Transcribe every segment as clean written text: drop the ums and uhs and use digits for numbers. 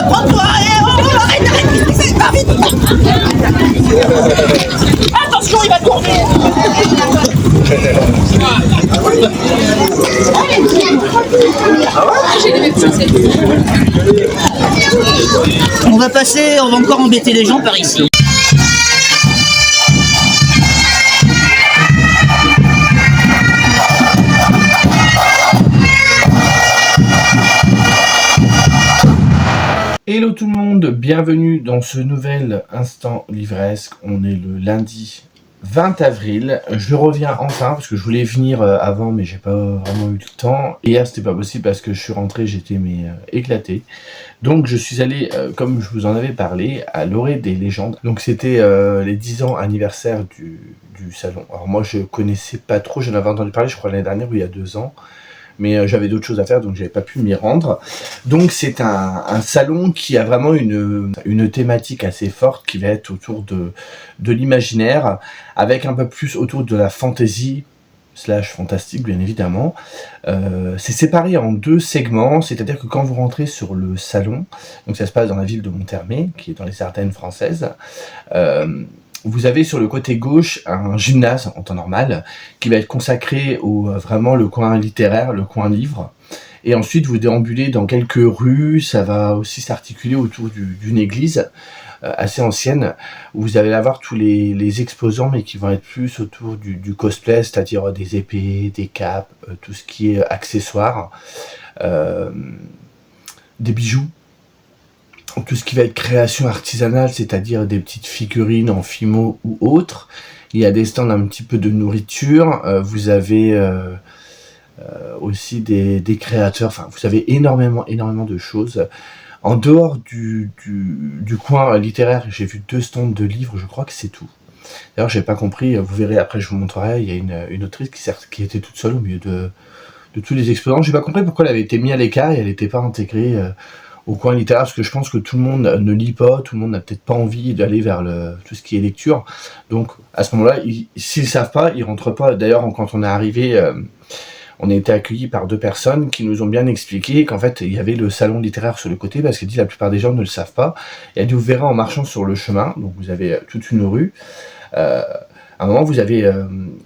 Prends-toi et arrête, c'est pas vite. Attention, il va tourner. On va passer, on va encore embêter les gens par ici. Hello tout le monde, bienvenue dans ce nouvel instant livresque. On est le lundi 20 avril. Je reviens enfin parce que je voulais venir avant mais j'ai pas vraiment eu le temps. Hier c'était pas possible parce que je suis rentré, j'étais éclaté. Donc je suis allé, comme je vous en avais parlé, à l'Orée des légendes. Donc c'était les 10 ans anniversaire du salon. Alors moi je connaissais pas trop, j'en avais entendu parler je crois l'année dernière ou il y a 2 ans. Mais j'avais d'autres choses à faire donc j'avais pas pu m'y rendre. Donc c'est un salon qui a vraiment une thématique assez forte qui va être autour de l'imaginaire, avec un peu plus autour de la fantasy / fantastique bien évidemment. C'est séparé en 2 segments, c'est-à-dire que quand vous rentrez sur le salon, donc ça se passe dans la ville de Monthermé, qui est dans les Ardennes françaises, vous avez sur le côté gauche un gymnase en temps normal qui va être consacré au vraiment le coin littéraire, le coin livre. Et ensuite vous déambulez dans quelques rues, ça va aussi s'articuler autour d'une église. assez ancienne, où vous allez avoir tous les exposants, mais qui vont être plus autour du cosplay, c'est-à-dire des épées, des capes, tout ce qui est accessoires, des bijoux, tout ce qui va être création artisanale, c'est-à-dire des petites figurines en fimo ou autres. Il y a des stands un petit peu de nourriture, vous avez aussi des créateurs, enfin vous avez énormément de choses. En dehors du coin littéraire, j'ai vu 2 stands de livres, je crois que c'est tout. D'ailleurs, j'ai pas compris, vous verrez après, je vous montrerai, il y a une autrice qui était toute seule au milieu de tous les exposants. J'ai pas compris pourquoi elle avait été mise à l'écart et elle n'était pas intégrée au coin littéraire, parce que je pense que tout le monde ne lit pas, tout le monde n'a peut-être pas envie d'aller vers tout ce qui est lecture. Donc à ce moment-là, s'ils savent pas, ils rentrent pas. D'ailleurs, quand on est arrivé, on a été accueillis par 2 personnes qui nous ont bien expliqué qu'en fait, il y avait le salon littéraire sur le côté, parce qu'elle dit la plupart des gens ne le savent pas. Et elle dit, vous verrez en marchant sur le chemin, donc vous avez toute une rue, à un moment, vous avez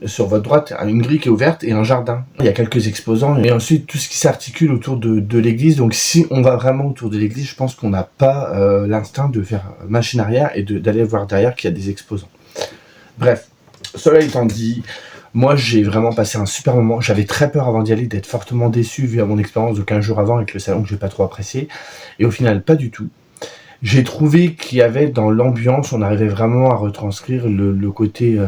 sur votre droite une grille qui est ouverte et un jardin. Il y a quelques exposants et ensuite tout ce qui s'articule autour de l'église. Donc si on va vraiment autour de l'église, je pense qu'on n'a pas l'instinct de faire machine arrière et d'aller voir derrière qu'il y a des exposants. Bref, cela étant dit, moi j'ai vraiment passé un super moment. J'avais très peur avant d'y aller d'être fortement déçu vu à mon expérience de 15 jours avant avec le salon que j'ai pas trop apprécié. Et au final, pas du tout. J'ai trouvé qu'il y avait dans l'ambiance, on arrivait vraiment à retranscrire le côté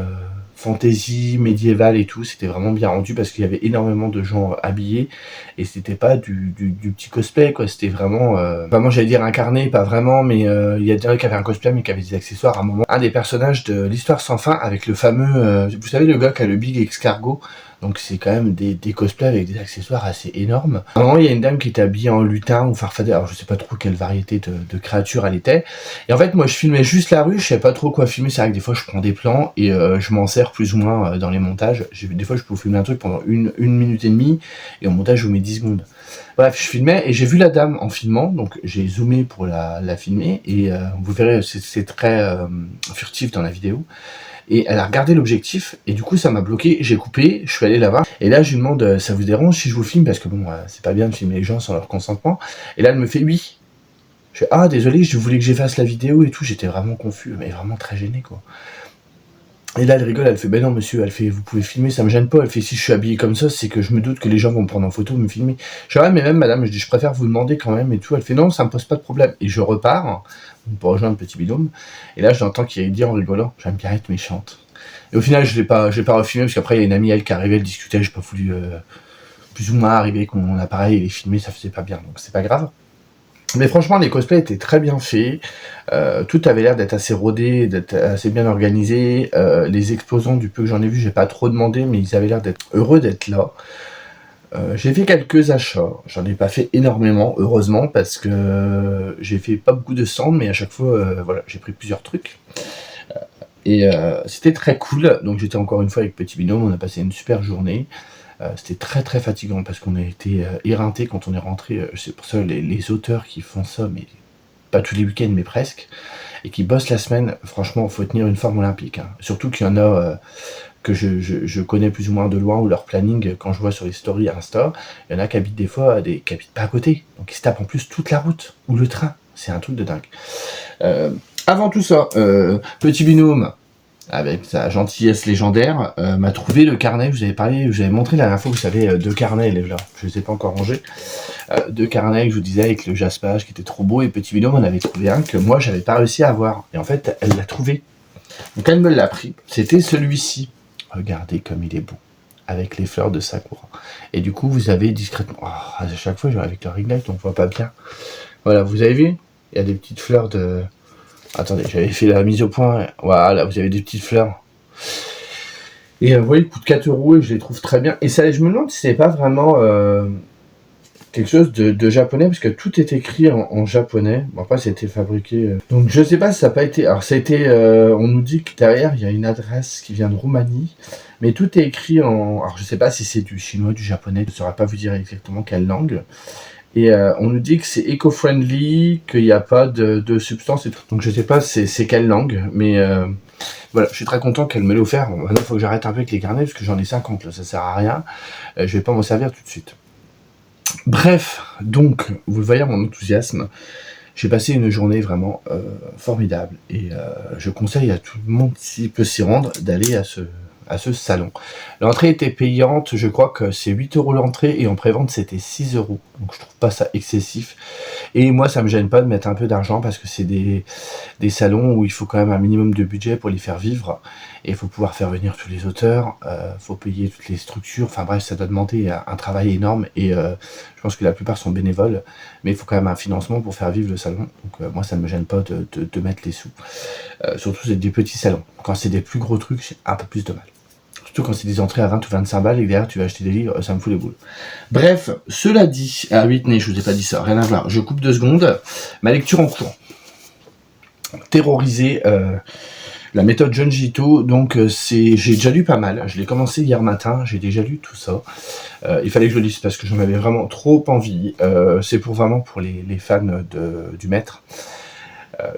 fantasy, médiéval et tout. C'était vraiment bien rendu parce qu'il y avait énormément de gens habillés et c'était pas du petit cosplay, quoi. C'était vraiment, j'allais dire incarné, pas vraiment, mais il y a des gens qui avaient un cosplay mais qui avaient des accessoires à un moment. Un des personnages de l'Histoire sans fin avec le fameux, vous savez, le gars qui a le big escargot. Donc c'est quand même des cosplays avec des accessoires assez énormes. À un moment, il y a une dame qui était habillée en lutin ou farfadet. Alors je sais pas trop quelle variété de créatures elle était. Et en fait, moi je filmais juste la rue, je savais pas trop quoi filmer. C'est vrai que des fois je prends des plans et je m'en sers plus ou moins dans les montages. Des fois je peux filmer un truc pendant une minute et demie et au montage je vous mets 10 secondes. Bref, je filmais et j'ai vu la dame en filmant, donc j'ai zoomé pour la filmer et vous verrez, c'est très furtif dans la vidéo. Et elle a regardé l'objectif, et du coup ça m'a bloqué, j'ai coupé, je suis allé la voir, et là je lui demande, ça vous dérange si je vous filme, parce que bon, c'est pas bien de filmer les gens sans leur consentement, et là elle me fait oui. Je fais, ah désolé, je voulais que j'efface la vidéo et tout, j'étais vraiment confus, mais vraiment très gêné quoi. Et là elle rigole, elle fait, ben non monsieur, elle fait, vous pouvez filmer, ça me gêne pas, elle fait, si je suis habillé comme ça, c'est que je me doute que les gens vont me prendre en photo, me filmer. Je dis, ah mais même madame, je dis, je préfère vous demander quand même et tout, elle fait, non, ça me pose pas de problème, et je repars, pour rejoindre Petit Binôme, et là j'entends qu'il dit en rigolant, j'aime bien être méchante. Et au final je l'ai pas refilmé, parce qu'après il y a une amie elle qui arrivait, elle discutait, j'ai pas voulu plus ou moins arriver avec mon appareil et les filmer, ça faisait pas bien, donc c'est pas grave. Mais franchement, les cosplays étaient très bien faits. Tout avait l'air d'être assez rodé, d'être assez bien organisé. Les exposants, du peu que j'en ai vu, j'ai pas trop demandé, mais ils avaient l'air d'être heureux d'être là. J'ai fait quelques achats. J'en ai pas fait énormément, heureusement, parce que j'ai fait pas beaucoup de stands, mais à chaque fois, voilà, j'ai pris plusieurs trucs. Et c'était très cool. Donc j'étais encore une fois avec Petit Binôme, on a passé une super journée. C'était très très fatigant parce qu'on a été éreinté quand on est rentré. C'est pour ça les auteurs qui font ça, mais pas tous les week-ends, mais presque, et qui bossent la semaine, franchement, il faut tenir une forme olympique. Hein. Surtout qu'il y en a que je connais plus ou moins de loin, ou leur planning, quand je vois sur les stories Insta, il y en a qui habitent des fois, qui habitent pas à côté. Donc ils se tapent en plus toute la route, ou le train. C'est un truc de dingue. Avant tout ça, Petit Binôme, avec sa gentillesse légendaire, m'a trouvé le carnet. Je vous avais montré la dernière fois, vous savez, 2 carnets, là, je les ai pas encore rangés. 2 carnets que je vous disais avec le jaspage qui était trop beau, et Petit Binôme en avait trouvé un que moi j'avais pas réussi à avoir. Et en fait, elle l'a trouvé. Donc elle me l'a pris. C'était celui-ci. Regardez comme il est beau. Avec les fleurs de Sakura. Et du coup, vous avez discrètement. Oh, à chaque fois, avec le ring light, on voit pas bien. Voilà, vous avez vu? Il y a des petites fleurs de. Attendez, j'avais fait la mise au point. Voilà, vous avez des petites fleurs. Et vous voyez, il coûte 4 € et je les trouve très bien. Et ça, je me demande si c'est pas vraiment quelque chose de japonais, parce que tout est écrit en japonais. Bon, après, c'était fabriqué. Donc, je sais pas si ça n'a pas été. Alors, ça a été. On nous dit que derrière, il y a une adresse qui vient de Roumanie. Mais tout est écrit en. Alors, je sais pas si c'est du chinois, du japonais. Je ne saurais pas vous dire exactement quelle langue. Et on nous dit que c'est eco-friendly, qu'il n'y a pas de substance et tout. Donc je sais pas c'est quelle langue, mais voilà, je suis très content qu'elle me l'ait offert. Bon, maintenant il faut que j'arrête un peu avec les carnets, parce que j'en ai 50 là, ça sert à rien. Je vais pas m'en servir tout de suite. Bref, donc, vous le voyez mon enthousiasme. J'ai passé une journée vraiment formidable et je conseille à tout le monde, s'il peut s'y rendre, d'aller à ce salon. L'entrée était payante, je crois que c'est 8 € l'entrée et en prévente c'était 6 €. Donc je trouve pas ça excessif. Et moi ça me gêne pas de mettre un peu d'argent parce que c'est des salons où il faut quand même un minimum de budget pour les faire vivre. Et il faut pouvoir faire venir tous les auteurs, faut payer toutes les structures, enfin bref, ça doit demander un travail énorme et je pense que la plupart sont bénévoles, mais il faut quand même un financement pour faire vivre le salon. Donc moi ça ne me gêne pas de mettre les sous. Surtout c'est des petits salons. Quand c'est des plus gros trucs, j'ai un peu plus de mal. Surtout quand c'est des entrées à 20 ou 25 balles et que derrière tu vas acheter des livres, ça me fout les boules. Bref, cela dit, ah Whitney, je vous ai pas dit ça, rien à voir, je coupe 2 secondes. Ma lecture en cours. Terrorisé, la méthode Junji Ito, donc j'ai déjà lu pas mal, je l'ai commencé hier matin, j'ai déjà lu tout ça. Il fallait que je le lise parce que j'en avais vraiment trop envie. C'est vraiment pour les fans du maître.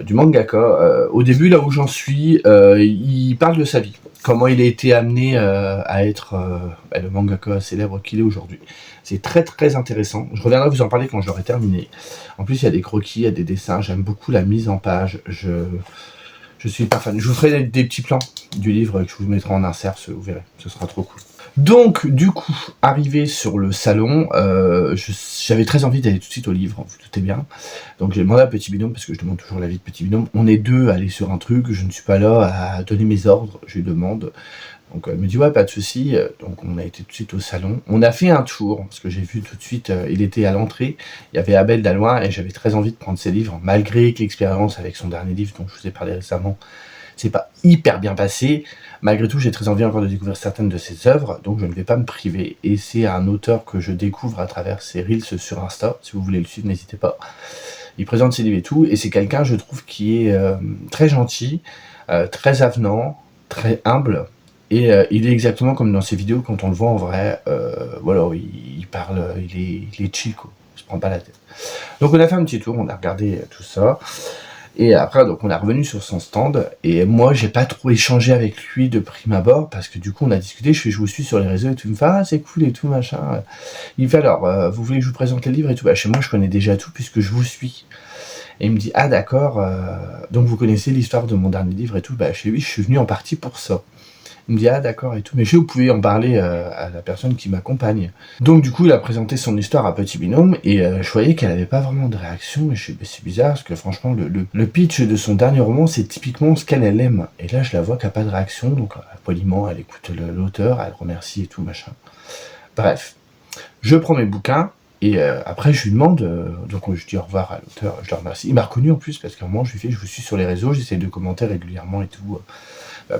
Du mangaka. Au début, là où j'en suis, il parle de sa vie. Comment il a été amené à être le mangaka célèbre qu'il est aujourd'hui. C'est très très intéressant. Je reviendrai vous en parler quand j'aurai terminé. En plus, il y a des croquis, il y a des dessins. J'aime beaucoup la mise en page. Je suis hyper fan. Je vous ferai des petits plans du livre que je vous mettrai en insert, vous verrez. Ce sera trop cool. Donc, du coup, arrivé sur le salon, j'avais très envie d'aller tout de suite au livre, vous doutez bien. Donc j'ai demandé à Petit Binôme, parce que je demande toujours l'avis de Petit Binôme, on est deux à aller sur un truc, je ne suis pas là à donner mes ordres, je lui demande. Donc elle me dit ouais, pas de souci. Donc on a été tout de suite au salon. On a fait un tour, parce que j'ai vu tout de suite, il était à l'entrée, il y avait Abel Dalloin, et j'avais très envie de prendre ses livres, malgré que l'expérience avec son dernier livre, dont je vous ai parlé récemment, c'est pas hyper bien passé. Malgré tout, j'ai très envie encore de découvrir certaines de ses œuvres, donc je ne vais pas me priver. Et c'est un auteur que je découvre à travers ses reels sur Insta. Si vous voulez le suivre, n'hésitez pas. Il présente ses livres et tout, et c'est quelqu'un, je trouve, qui est très gentil, très avenant, très humble. Et il est exactement comme dans ses vidéos quand on le voit en vrai. Voilà, il parle, il est chill, quoi. Il se prend pas la tête. Donc on a fait un petit tour, on a regardé tout ça. Et après, donc, on est revenu sur son stand, et moi, j'ai pas trop échangé avec lui de prime abord, parce que du coup, on a discuté, je vous suis sur les réseaux, et tout, il me fait, ah, c'est cool, et tout, machin. Il me fait, alors, vous voulez que je vous présente les livres, et tout, bah, chez moi, je connais déjà tout, puisque je vous suis. Et il me dit, ah, d'accord, donc vous connaissez l'histoire de mon dernier livre, et tout, bah, chez lui, je suis venu en partie pour ça. Il me dit, ah d'accord, et tout, mais vous pouvez en parler à la personne qui m'accompagne. Donc du coup, il a présenté son histoire à Petit Binôme, et je voyais qu'elle avait pas vraiment de réaction, et je me c'est bizarre, parce que franchement, le pitch de son dernier roman, c'est typiquement ce qu'elle aime. Et là, je la vois qu'elle n'a pas de réaction, donc poliment, elle écoute l'auteur, elle remercie et tout, machin. Bref, je prends mes bouquins, et après, je lui demande, donc je dis au revoir à l'auteur, je le remercie. Il m'a reconnu en plus, parce qu'à un moment, je lui fais, je vous suis sur les réseaux, j'essaie de commenter régulièrement et tout,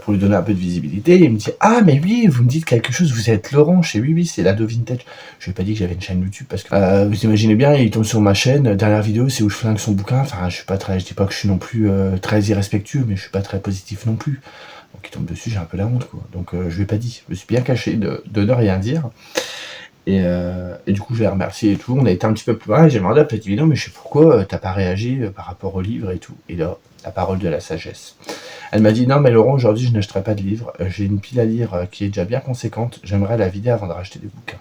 pour lui donner un peu de visibilité. Et il me dit, ah mais oui, vous me dites quelque chose, vous êtes Laurent chez oui, c'est l'ado vintage. Je lui ai pas dit que j'avais une chaîne YouTube, parce que vous imaginez bien, il tombe sur ma chaîne, dernière vidéo, c'est où je flingue son bouquin. Enfin, je dis pas que je suis non plus très irrespectueux, mais je suis pas très positif non plus. Donc il tombe dessus, j'ai un peu la honte, quoi. Donc je lui ai pas dit, je me suis bien caché de ne rien dire. Et du coup, je l'ai remercié et tout. On a été un petit peu plus loin. J'ai demandé à Petit Binôme, mais je sais pourquoi t'as pas réagi par rapport au livre et tout. Et là, la parole de la sagesse. Elle m'a dit, non, mais Laurent, aujourd'hui, je n'achèterai pas de livre. J'ai une pile à lire qui est déjà bien conséquente. J'aimerais la vider avant de racheter des bouquins.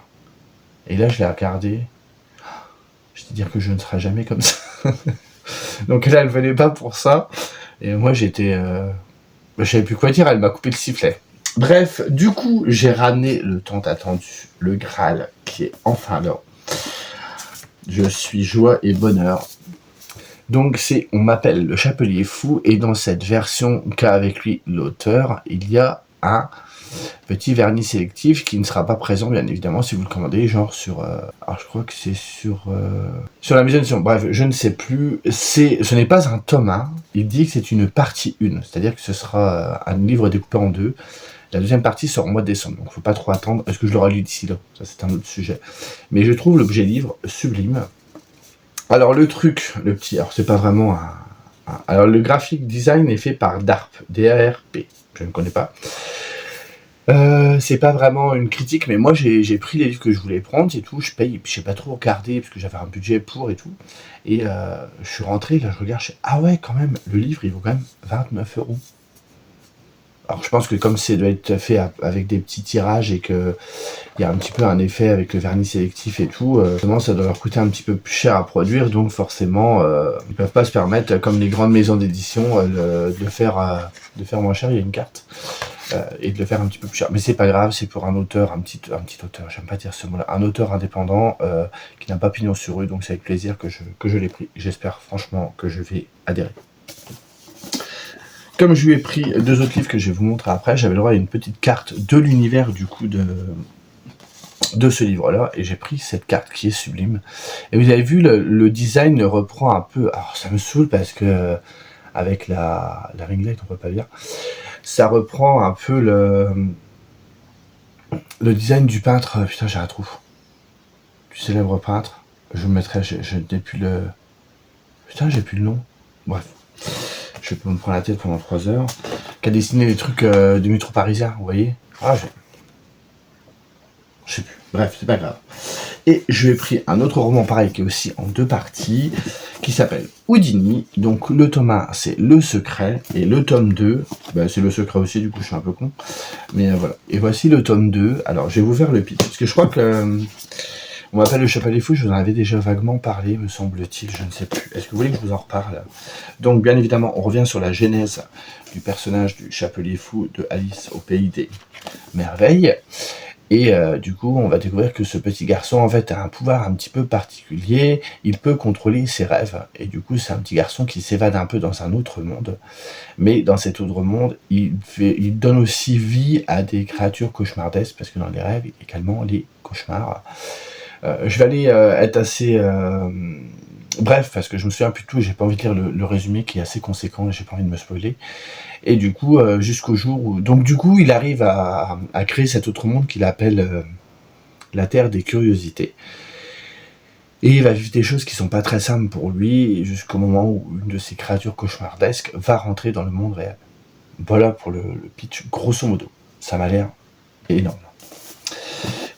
Et là, je l'ai regardé. Je te dire que je ne serai jamais comme ça. Donc là, elle venait pas pour ça. Et moi, j'étais... je savais plus quoi dire. Elle m'a coupé le sifflet. Bref, du coup, j'ai ramené le tant attendu, le Graal, qui est enfin là. Je suis joie et bonheur. Donc on m'appelle le Chapelier Fou, et dans cette version qu'a avec lui l'auteur, il y a un petit vernis sélectif qui ne sera pas présent, bien évidemment, si vous le commandez, genre sur... alors je crois que c'est sur la maison d'édition. Bref, je ne sais plus. Ce n'est pas un tome 1, il dit que c'est une partie 1, c'est-à-dire que ce sera un livre découpé en deux. La deuxième partie sort au mois de décembre, donc faut pas trop attendre. Est-ce que je l'aurai lu d'ici là? Ça, c'est un autre sujet. Mais je trouve l'objet livre sublime. Alors le truc, le petit, alors c'est pas vraiment alors le graphic design est fait par DARP, D-A-R-P, je ne connais pas. C'est pas vraiment une critique, mais moi j'ai pris les livres que je voulais prendre et tout, je paye, et puis j'ai pas trop regardé, parce que j'avais un budget pour et tout. Et je suis rentré, là je regarde, ah ouais quand même, le livre il vaut quand même 29 €. Alors je pense que comme ça doit être fait avec des petits tirages et que il y a un petit peu un effet avec le vernis sélectif et tout, forcément ça doit leur coûter un petit peu plus cher à produire, donc forcément ils peuvent pas se permettre, comme les grandes maisons d'édition, de faire moins cher. Il y a une carte. Et de le faire un petit peu plus cher. Mais c'est pas grave, c'est pour un auteur, un petit auteur, j'aime pas dire ce mot-là, un auteur indépendant qui n'a pas pignon sur rue, donc c'est avec plaisir que je l'ai pris. J'espère franchement que je vais adhérer. Comme je lui ai pris 2 autres livres que je vais vous montrer après, j'avais le droit à une petite carte de l'univers du coup de ce livre-là, et j'ai pris cette carte qui est sublime. Et vous avez vu, le design reprend un peu, alors ça me saoule parce que avec la ring light, on peut pas dire, ça reprend un peu le design du peintre, putain j'ai un trou, du célèbre peintre, je me mettrai, je n'ai plus le, putain j'ai plus le nom, bref, je peux me prendre la tête pendant 3 heures, qui a dessiné les trucs du métro parisien, vous voyez, je sais plus, bref c'est pas grave. Et je lui ai pris un autre roman pareil qui est aussi en 2 parties, qui s'appelle Houdini. Donc le tome 1 c'est Le Secret, et le tome 2, c'est Le Secret aussi, du coup je suis un peu con. Mais voilà. Et voici le tome 2. Alors je vais vous faire le pitch, parce que je crois que on m'appelle le Chapelier Fou, je vous en avais déjà vaguement parlé, me semble-t-il, je ne sais plus. Est-ce que vous voulez que je vous en reparle? Donc bien évidemment, on revient sur la genèse du personnage du Chapelier Fou de Alice au Pays des Merveilles. Et du coup, on va découvrir que ce petit garçon, en fait, a un pouvoir un petit peu particulier. Il peut contrôler ses rêves. Et du coup, c'est un petit garçon qui s'évade un peu dans un autre monde. Mais dans cet autre monde, il donne aussi vie à des créatures cauchemardesques, parce que dans les rêves, il y a également les cauchemars. Je vais aller être assez bref, parce que je me souviens plus de tout, et j'ai pas envie de lire le résumé qui est assez conséquent, et j'ai pas envie de me spoiler. Et du coup, jusqu'au jour où... Donc du coup, il arrive à créer cet autre monde qu'il appelle la Terre des Curiosités. Et il va vivre des choses qui sont pas très simples pour lui, jusqu'au moment où une de ces créatures cauchemardesques va rentrer dans le monde réel. Voilà pour le pitch, grosso modo. Ça m'a l'air énorme.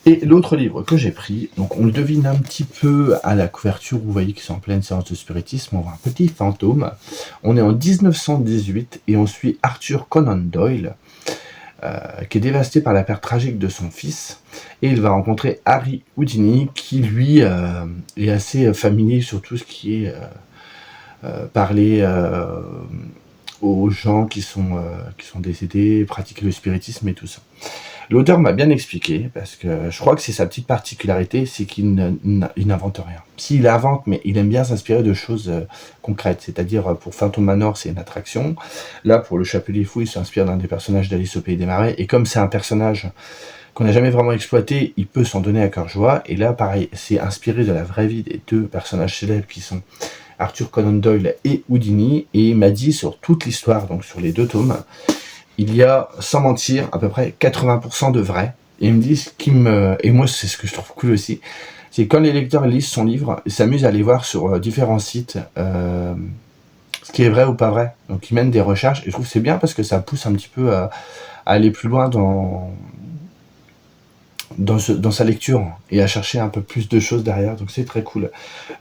Et l'autre livre que j'ai pris, donc on le devine un petit peu à la couverture, vous voyez qu'ils sont en pleine séance de spiritisme, on voit un petit fantôme. On est en 1918 et on suit Arthur Conan Doyle, qui est dévasté par la perte tragique de son fils, et il va rencontrer Harry Houdini, qui lui est assez familier sur tout ce qui est parler aux gens qui sont décédés, pratiquer le spiritisme et tout ça. L'auteur m'a bien expliqué, parce que je crois que c'est sa petite particularité, c'est qu'il n'invente rien. S'il invente, mais il aime bien s'inspirer de choses concrètes, c'est-à-dire pour Phantom Manor, c'est une attraction. Là, pour le Chapelier Fou, il s'inspire d'un des personnages d'Alice au Pays des Marais, et comme c'est un personnage qu'on n'a jamais vraiment exploité, il peut s'en donner à cœur joie. Et là, pareil, c'est inspiré de la vraie vie des 2 personnages célèbres qui sont Arthur Conan Doyle et Houdini, et il m'a dit sur toute l'histoire, donc sur les 2 tomes, il y a, sans mentir, à peu près 80% de vrai. Et ils me disent et moi c'est ce que je trouve cool aussi, c'est quand les lecteurs lisent son livre, ils s'amusent à aller voir sur différents sites ce qui est vrai ou pas vrai. Donc ils mènent des recherches, et je trouve que c'est bien parce que ça pousse un petit peu à aller plus loin dans sa lecture et à chercher un peu plus de choses derrière, donc c'est très cool.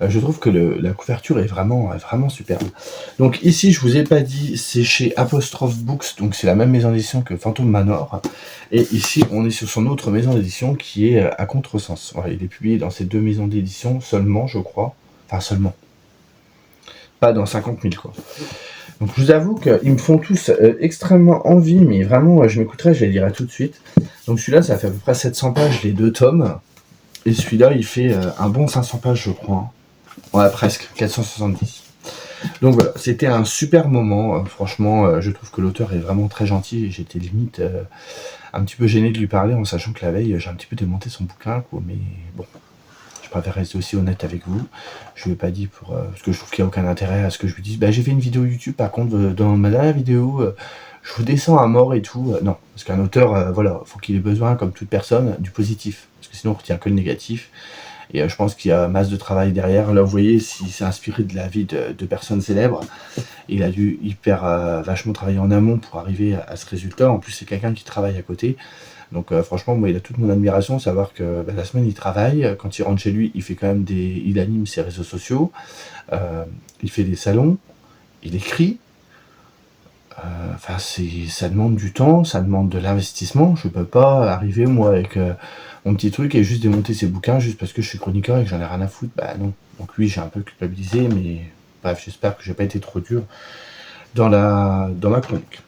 Je trouve que la couverture est vraiment superbe. Donc ici, je vous ai pas dit, c'est chez Apostrophe Books, donc c'est la même maison d'édition que Phantom Manor, et ici on est sur son autre maison d'édition qui est à Contresens. Voilà, il est publié dans ces 2 maisons d'édition seulement, je crois, enfin seulement, pas dans 50 000 quoi. Donc je vous avoue qu'ils me font tous extrêmement envie, mais vraiment je m'écouterai, je les lirai tout de suite. Donc celui-là, ça fait à peu près 700 pages, les 2 tomes. Et celui-là, il fait un bon 500 pages, je crois. Ouais, presque, 470. Donc voilà, c'était un super moment. Franchement, je trouve que l'auteur est vraiment très gentil. Et j'étais limite un petit peu gêné de lui parler, en sachant que la veille, j'ai un petit peu démonté son bouquin, quoi. Mais bon, je préfère rester aussi honnête avec vous. Je lui ai pas dit parce que je trouve qu'il n'y a aucun intérêt à ce que je lui dise. J'ai fait une vidéo YouTube, par contre, dans ma dernière vidéo... je vous descends à mort et tout. Non, parce qu'un auteur, voilà, faut qu'il ait besoin, comme toute personne, du positif. Parce que sinon, on retient que le négatif. Et je pense qu'il y a masse de travail derrière. Là, vous voyez, s'il s'est inspiré de la vie de personnes célèbres, il a dû vachement travailler en amont pour arriver à ce résultat. En plus, c'est quelqu'un qui travaille à côté. Donc franchement, moi, il a toute mon admiration. Savoir que la semaine, il travaille. Quand il rentre chez lui, il fait quand même il anime ses réseaux sociaux. Il fait des salons. Il écrit. enfin, ça demande du temps, ça demande de l'investissement. Je peux pas arriver, moi, avec mon petit truc et juste démonter ces bouquins juste parce que je suis chroniqueur et que j'en ai rien à foutre. Bah non. Donc oui, j'ai un peu culpabilisé, mais bref, j'espère que j'ai pas été trop dur dans ma chronique.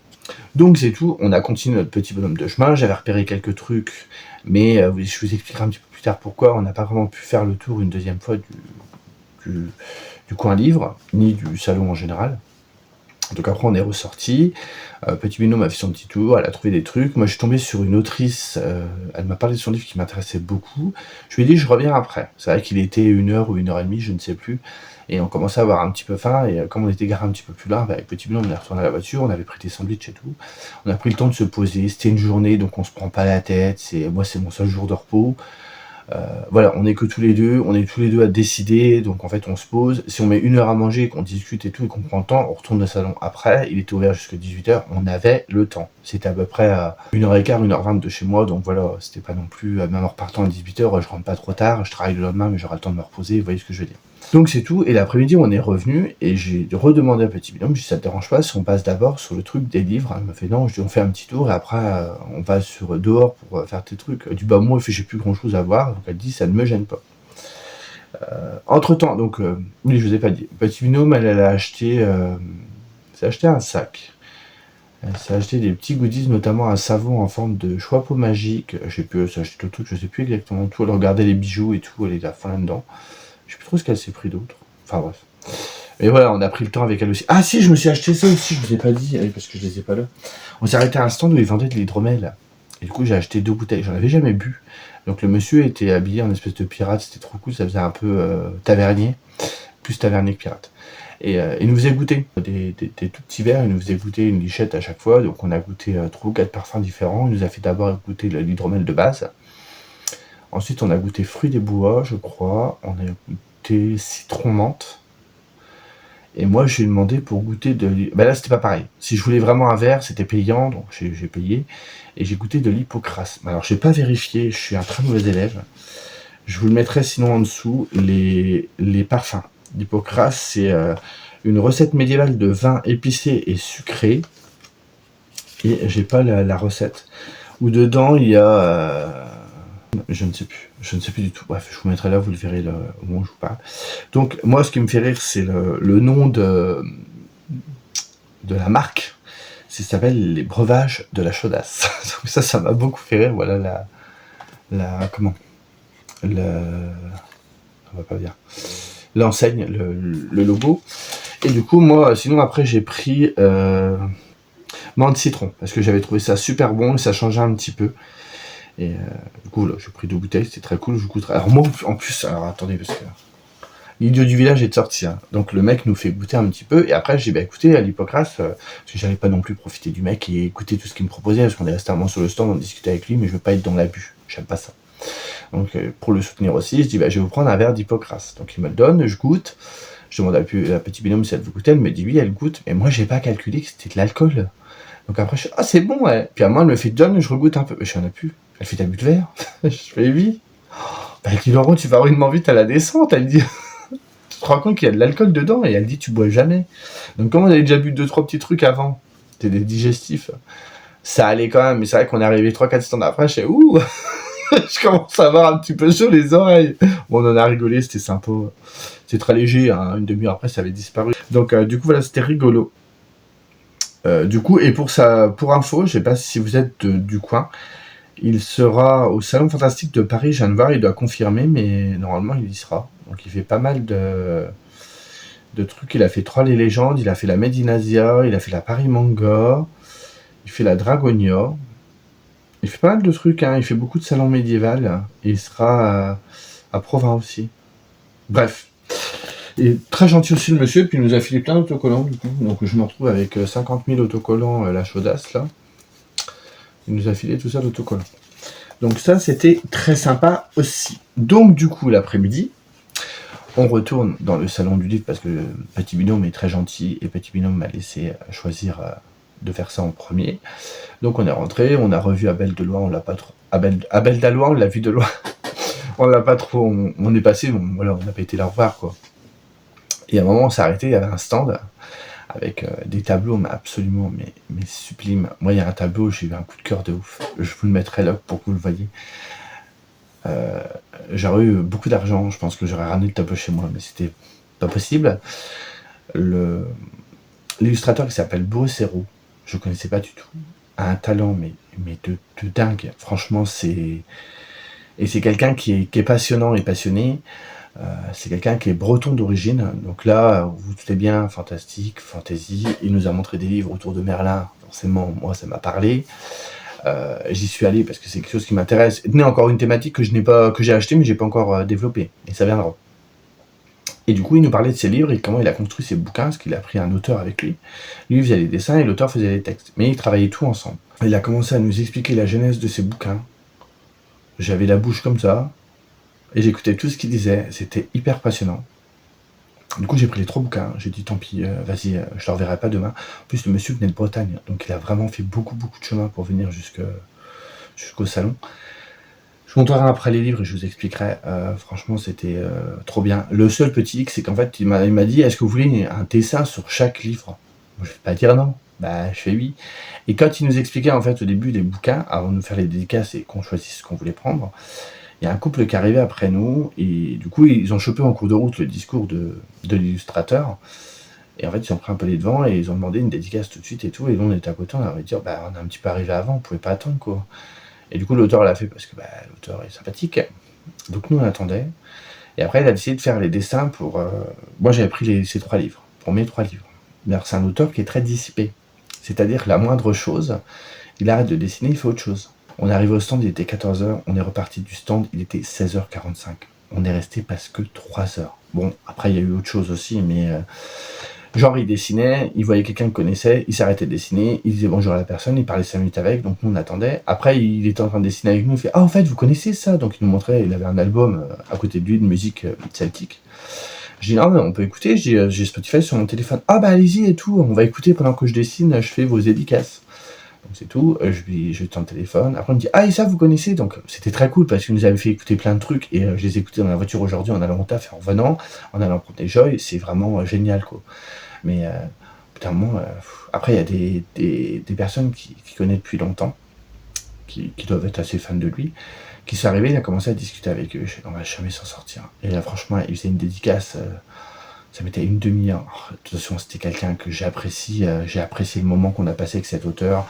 Donc c'est tout, on a continué notre petit bonhomme de chemin, j'avais repéré quelques trucs, mais je vous expliquerai un petit peu plus tard pourquoi on n'a pas vraiment pu faire le tour une deuxième fois du coin livre, ni du salon en général. Donc après on est ressorti, Petit Binôme a fait son petit tour, elle a trouvé des trucs, moi je suis tombé sur une autrice, elle m'a parlé de son livre qui m'intéressait beaucoup, je lui ai dit je reviens après, c'est vrai qu'il était 1h ou 1h30, je ne sais plus, et on commençait à avoir un petit peu faim, et comme on était garé un petit peu plus loin, avec Petit Binôme on est retourné à la voiture, on avait pris des sandwichs et tout, on a pris le temps de se poser, c'était une journée donc on se prend pas la tête, moi c'est mon seul jour de repos, voilà, on est que tous les deux à décider, donc en fait on se pose, si on met 1 heure à manger, qu'on discute et tout, et qu'on prend le temps, on retourne au salon après, il était ouvert jusqu'à 18h, on avait le temps, c'était à peu près à 1h15, 1h20 de chez moi, donc voilà, c'était pas non plus, même en repartant à 18h, je rentre pas trop tard, je travaille le lendemain, mais j'aurai le temps de me reposer, vous voyez ce que je veux dire. Donc c'est tout, et l'après-midi on est revenu, et j'ai redemandé à Petit Binôme, je dis ça te dérange pas si on passe d'abord sur le truc des livres, elle m'a fait non, je dis on fait un petit tour, et après on va dehors pour faire tes trucs, du bah moi j'ai plus grand chose à voir, donc elle dit ça ne me gêne pas. Entre temps, donc oui je vous ai pas dit, Petit Binôme elle a acheté, s'est acheté un sac, elle s'est acheté des petits goodies, notamment un savon en forme de choix-peau magique, j'ai pu s'acheter d'autres trucs, je sais plus exactement tout, elle regardait les bijoux et tout, elle était à fond là-dedans. Je sais plus trop ce qu'elle s'est pris d'autre. Enfin bref. Et voilà, on a pris le temps avec elle aussi. Ah si, je me suis acheté ça aussi, je vous ai pas dit, parce que je les ai pas là. On s'est arrêté à un stand où ils vendaient de l'hydromel. Et du coup, j'ai acheté 2 bouteilles. J'en avais jamais bu. Donc le monsieur était habillé en espèce de pirate, c'était trop cool, ça faisait un peu tavernier. Plus tavernier que pirate. Et il nous faisait goûter des tout petits verres, il nous faisait goûter une lichette à chaque fois. Donc on a goûté 3 ou 4 parfums différents. Il nous a fait d'abord goûter l'hydromel de base. Ensuite, on a goûté fruits des bois, je crois. On a goûté citron menthe. Et moi, j'ai demandé pour goûter de... Ben là, c'était pas pareil. Si je voulais vraiment un verre, c'était payant, donc j'ai payé. Et j'ai goûté de l'hypocrase. Alors, j'ai pas vérifié, je suis un très mauvais élève. Je vous le mettrai sinon en dessous, les parfums. L'hypocrase, c'est une recette médiévale de vin épicé et sucré. Et j'ai pas la recette. Où dedans, il y a... je ne sais plus du tout. Bref, je vous mettrai là, vous le verrez là, au moment où je vous parle. Donc, moi, ce qui me fait rire, c'est le nom de la marque. Ça s'appelle les breuvages de la chaudasse. Donc ça m'a beaucoup fait rire. Voilà comment on va pas dire. L'enseigne, le logo. Et du coup, moi, sinon après, j'ai pris menthe citron parce que j'avais trouvé ça super bon et ça changeait un petit peu. Et du coup, là, j'ai pris 2 bouteilles, c'était très cool, je goûterai. Alors moi, en plus, alors attendez, parce que l'idiot du village est sorti, hein. Donc le mec nous fait goûter un petit peu, et après, j'ai dit, bah écoutez, à l'Hippocrate, parce que j'allais pas non plus profiter du mec et écouter tout ce qu'il me proposait, parce qu'on est resté un moment sur le stand, on discutait avec lui, mais je veux pas être dans l'abus, j'aime pas ça. Donc pour le soutenir aussi, je dis, bah je vais vous prendre un verre d'Hippocrate. Donc il me le donne, je goûte, je demande à Petit Binôme si elle veut goûter, elle me dit oui, elle goûte, mais moi j'ai pas calculé que c'était de l'alcool. Donc après, je dis, ah c'est bon, ouais. Puis à moi, elle me fait, donne, je regoute un peu. Mais je n'en ai plus. Elle fait, t'as bu de verre? Je fais, oui. Bah, elle dit, Laurent, tu vas rudement vite à la descente. Elle dit, tu te rends compte qu'il y a de l'alcool dedans? Et elle dit, tu bois jamais. Donc, comme on avait déjà bu 2-3 petits trucs avant, c'était des digestifs, ça allait quand même. Mais c'est vrai qu'on est arrivé 3-4 stands après, je fais, ouh, je commence à avoir un petit peu chaud les oreilles. Bon, on en a rigolé, c'était sympa. C'était très léger, hein. Une demi-heure après, ça avait disparu. Donc, du coup, voilà, c'était rigolo. Du coup, et pour info, je sais pas si vous êtes du coin, il sera au Salon Fantastique de Paris, je viens de voir, il doit confirmer, mais normalement il y sera. Donc il fait pas mal de trucs, il a fait Trolls et légendes, il a fait la Medinasia, il a fait la Paris Manga, il fait la Dragonia, il fait pas mal de trucs, hein. Il fait beaucoup de salons médiévals, et il sera à Provins aussi. Bref. Et très gentil aussi le monsieur, puis il nous a filé plein d'autocollants du coup, donc je me retrouve avec 50 000 autocollants la chaudasse là. Il nous a filé tout ça d'autocollants. Donc ça c'était très sympa aussi. Donc du coup l'après-midi, on retourne dans le salon du livre parce que Petit Binôme est très gentil et Petit Binôme m'a laissé choisir de faire ça en premier. Donc on est rentré, on a revu Abel de Loire, on l'a pas trop. Abel d'Alois, on l'a vu de loin. On l'a pas trop. On est passé, bon, voilà, on n'a pas été la revoir quoi. Et à un moment, on s'est arrêté, il y avait un stand avec des tableaux mais absolument mais sublimes. Moi, il y a un tableau, j'ai eu un coup de cœur de ouf. Je vous le mettrai là pour que vous le voyez. J'aurais eu beaucoup d'argent, je pense que j'aurais ramené le tableau chez moi, mais c'était pas possible. L'illustrateur qui s'appelle Boris Hérault, je connaissais pas du tout, a un talent mais de dingue. Franchement, c'est quelqu'un qui est passionnant et passionné. C'est quelqu'un qui est breton d'origine, donc là, vous vous doutez bien, fantastique, fantasy. Il nous a montré des livres autour de Merlin. Forcément, moi, ça m'a parlé. J'y suis allé parce que c'est quelque chose qui m'intéresse. Il y a encore une thématique que j'ai acheté mais j'ai pas encore développé, et ça viendra. Et du coup, il nous parlait de ses livres et comment il a construit ses bouquins, parce qu'il a pris un auteur avec lui. Lui faisait les dessins et l'auteur faisait les textes, mais ils travaillaient tout ensemble. Il a commencé à nous expliquer la genèse de ses bouquins. J'avais la bouche comme ça, et j'écoutais tout ce qu'il disait, c'était hyper passionnant. Du coup, j'ai pris les 3 bouquins, j'ai dit tant pis, vas-y, je le reverrai pas demain. En plus, le monsieur venait de Bretagne, donc il a vraiment fait beaucoup de chemin pour venir jusqu'au salon. Je vous montrerai après les livres et je vous expliquerai. Franchement, c'était trop bien. Le seul petit hic, c'est qu'en fait, il m'a dit, est-ce que vous voulez un dessin sur chaque livre? Moi, je vais pas dire non. Bah, je fais oui. Et quand il nous expliquait, en fait, au début des bouquins, avant de nous faire les dédicaces et qu'on choisisse ce qu'on voulait prendre, il y a un couple qui arrivait après nous, et du coup, ils ont chopé en cours de route le discours de l'illustrateur. Et en fait, ils ont pris un peu les devants et ils ont demandé une dédicace tout de suite et tout. Et nous, on était à côté, on avait dit, bah, on est un petit peu arrivé avant, on pouvait pas attendre, quoi. Et du coup, l'auteur l'a fait parce que l'auteur est sympathique. Donc nous, on attendait. Et après, il a décidé de faire les dessins pour... Moi, j'avais pris ces 3 livres, pour mes 3 livres. Mais c'est un auteur qui est très dissipé. C'est-à-dire que la moindre chose, il arrête de dessiner, il fait autre chose. On est arrivé au stand, il était 14h. On est reparti du stand, il était 16h45. On est resté presque 3 heures. Bon, après, il y a eu autre chose aussi, mais... Genre, il dessinait, il voyait quelqu'un qu'il connaissait, il s'arrêtait de dessiner, il disait bonjour à la personne, il parlait 5 minutes avec, donc nous on attendait. Après, il était en train de dessiner avec nous, il fait ah, en fait, vous connaissez ça? Donc il nous montrait, il avait un album à côté de lui de musique celtique. Je dis non, mais on peut écouter, j'ai Spotify sur mon téléphone. Ah, bah allez-y et tout, on va écouter pendant que je dessine, je fais vos dédicaces. Donc c'est tout, je tends le téléphone. Après, il me dit ah, et ça, vous connaissez? Donc c'était très cool parce qu'il nous avait fait écouter plein de trucs et je les écoutais dans la voiture aujourd'hui en allant au taf et en revenant, en allant prendre des joys, c'est vraiment génial, quoi. Mais putain, moi, après, il y a des personnes qui connaissent depuis longtemps, qui doivent être assez fans de lui, qui sont arrivés, il a commencé à discuter avec eux. Je dis, on va jamais s'en sortir. Et là, franchement, il faisait une dédicace, ça mettait une demi-heure. De toute façon, c'était quelqu'un que j'apprécie, j'ai apprécié le moment qu'on a passé avec cet auteur.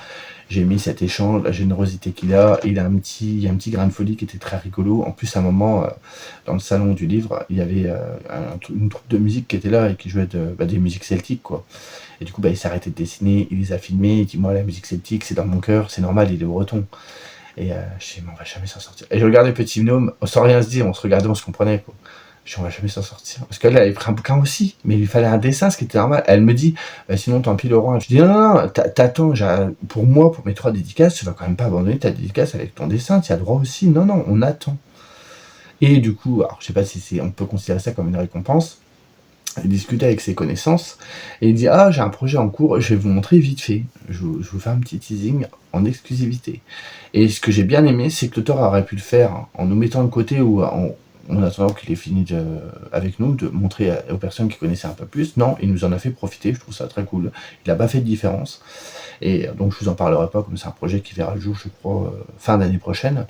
J'ai mis cet échange, la générosité qu'il a. Il y a un petit grain de folie qui était très rigolo. En plus, à un moment, dans le salon du livre, il y avait une troupe de musique qui était là et qui jouait des musiques celtiques, quoi. Et du coup, il s'arrêtait de dessiner, il les a filmés, il dit moi, la musique celtique, c'est dans mon cœur, c'est normal, il est breton. Et je dis, mais on va jamais s'en sortir. Et je regardais Petit Gnome, sans rien se dire, on se regardait, on se comprenait, quoi. Je dis, on va jamais s'en sortir. Parce qu'elle avait pris un bouquin aussi, mais il lui fallait un dessin, ce qui était normal. Elle me dit, sinon tant pis Laurent. Je dis, non, t'attends, pour moi, pour mes 3 dédicaces, tu vas quand même pas abandonner ta dédicace avec ton dessin, tu as le droit aussi. Non, on attend. Et du coup, alors je sais pas si on peut considérer ça comme une récompense. Il discutait avec ses connaissances et il dit ah, j'ai un projet en cours, je vais vous montrer vite fait. Je vous fais un petit teasing en exclusivité. Et ce que j'ai bien aimé, c'est que l'auteur aurait pu le faire en nous mettant de côté ou en attendant qu'il ait fini avec nous, de montrer aux personnes qui connaissaient un peu plus. Non, il nous en a fait profiter, je trouve ça très cool. Il n'a pas fait de différence. Et donc je vous en parlerai pas, comme c'est un projet qui verra le jour, je crois, fin d'année prochaine.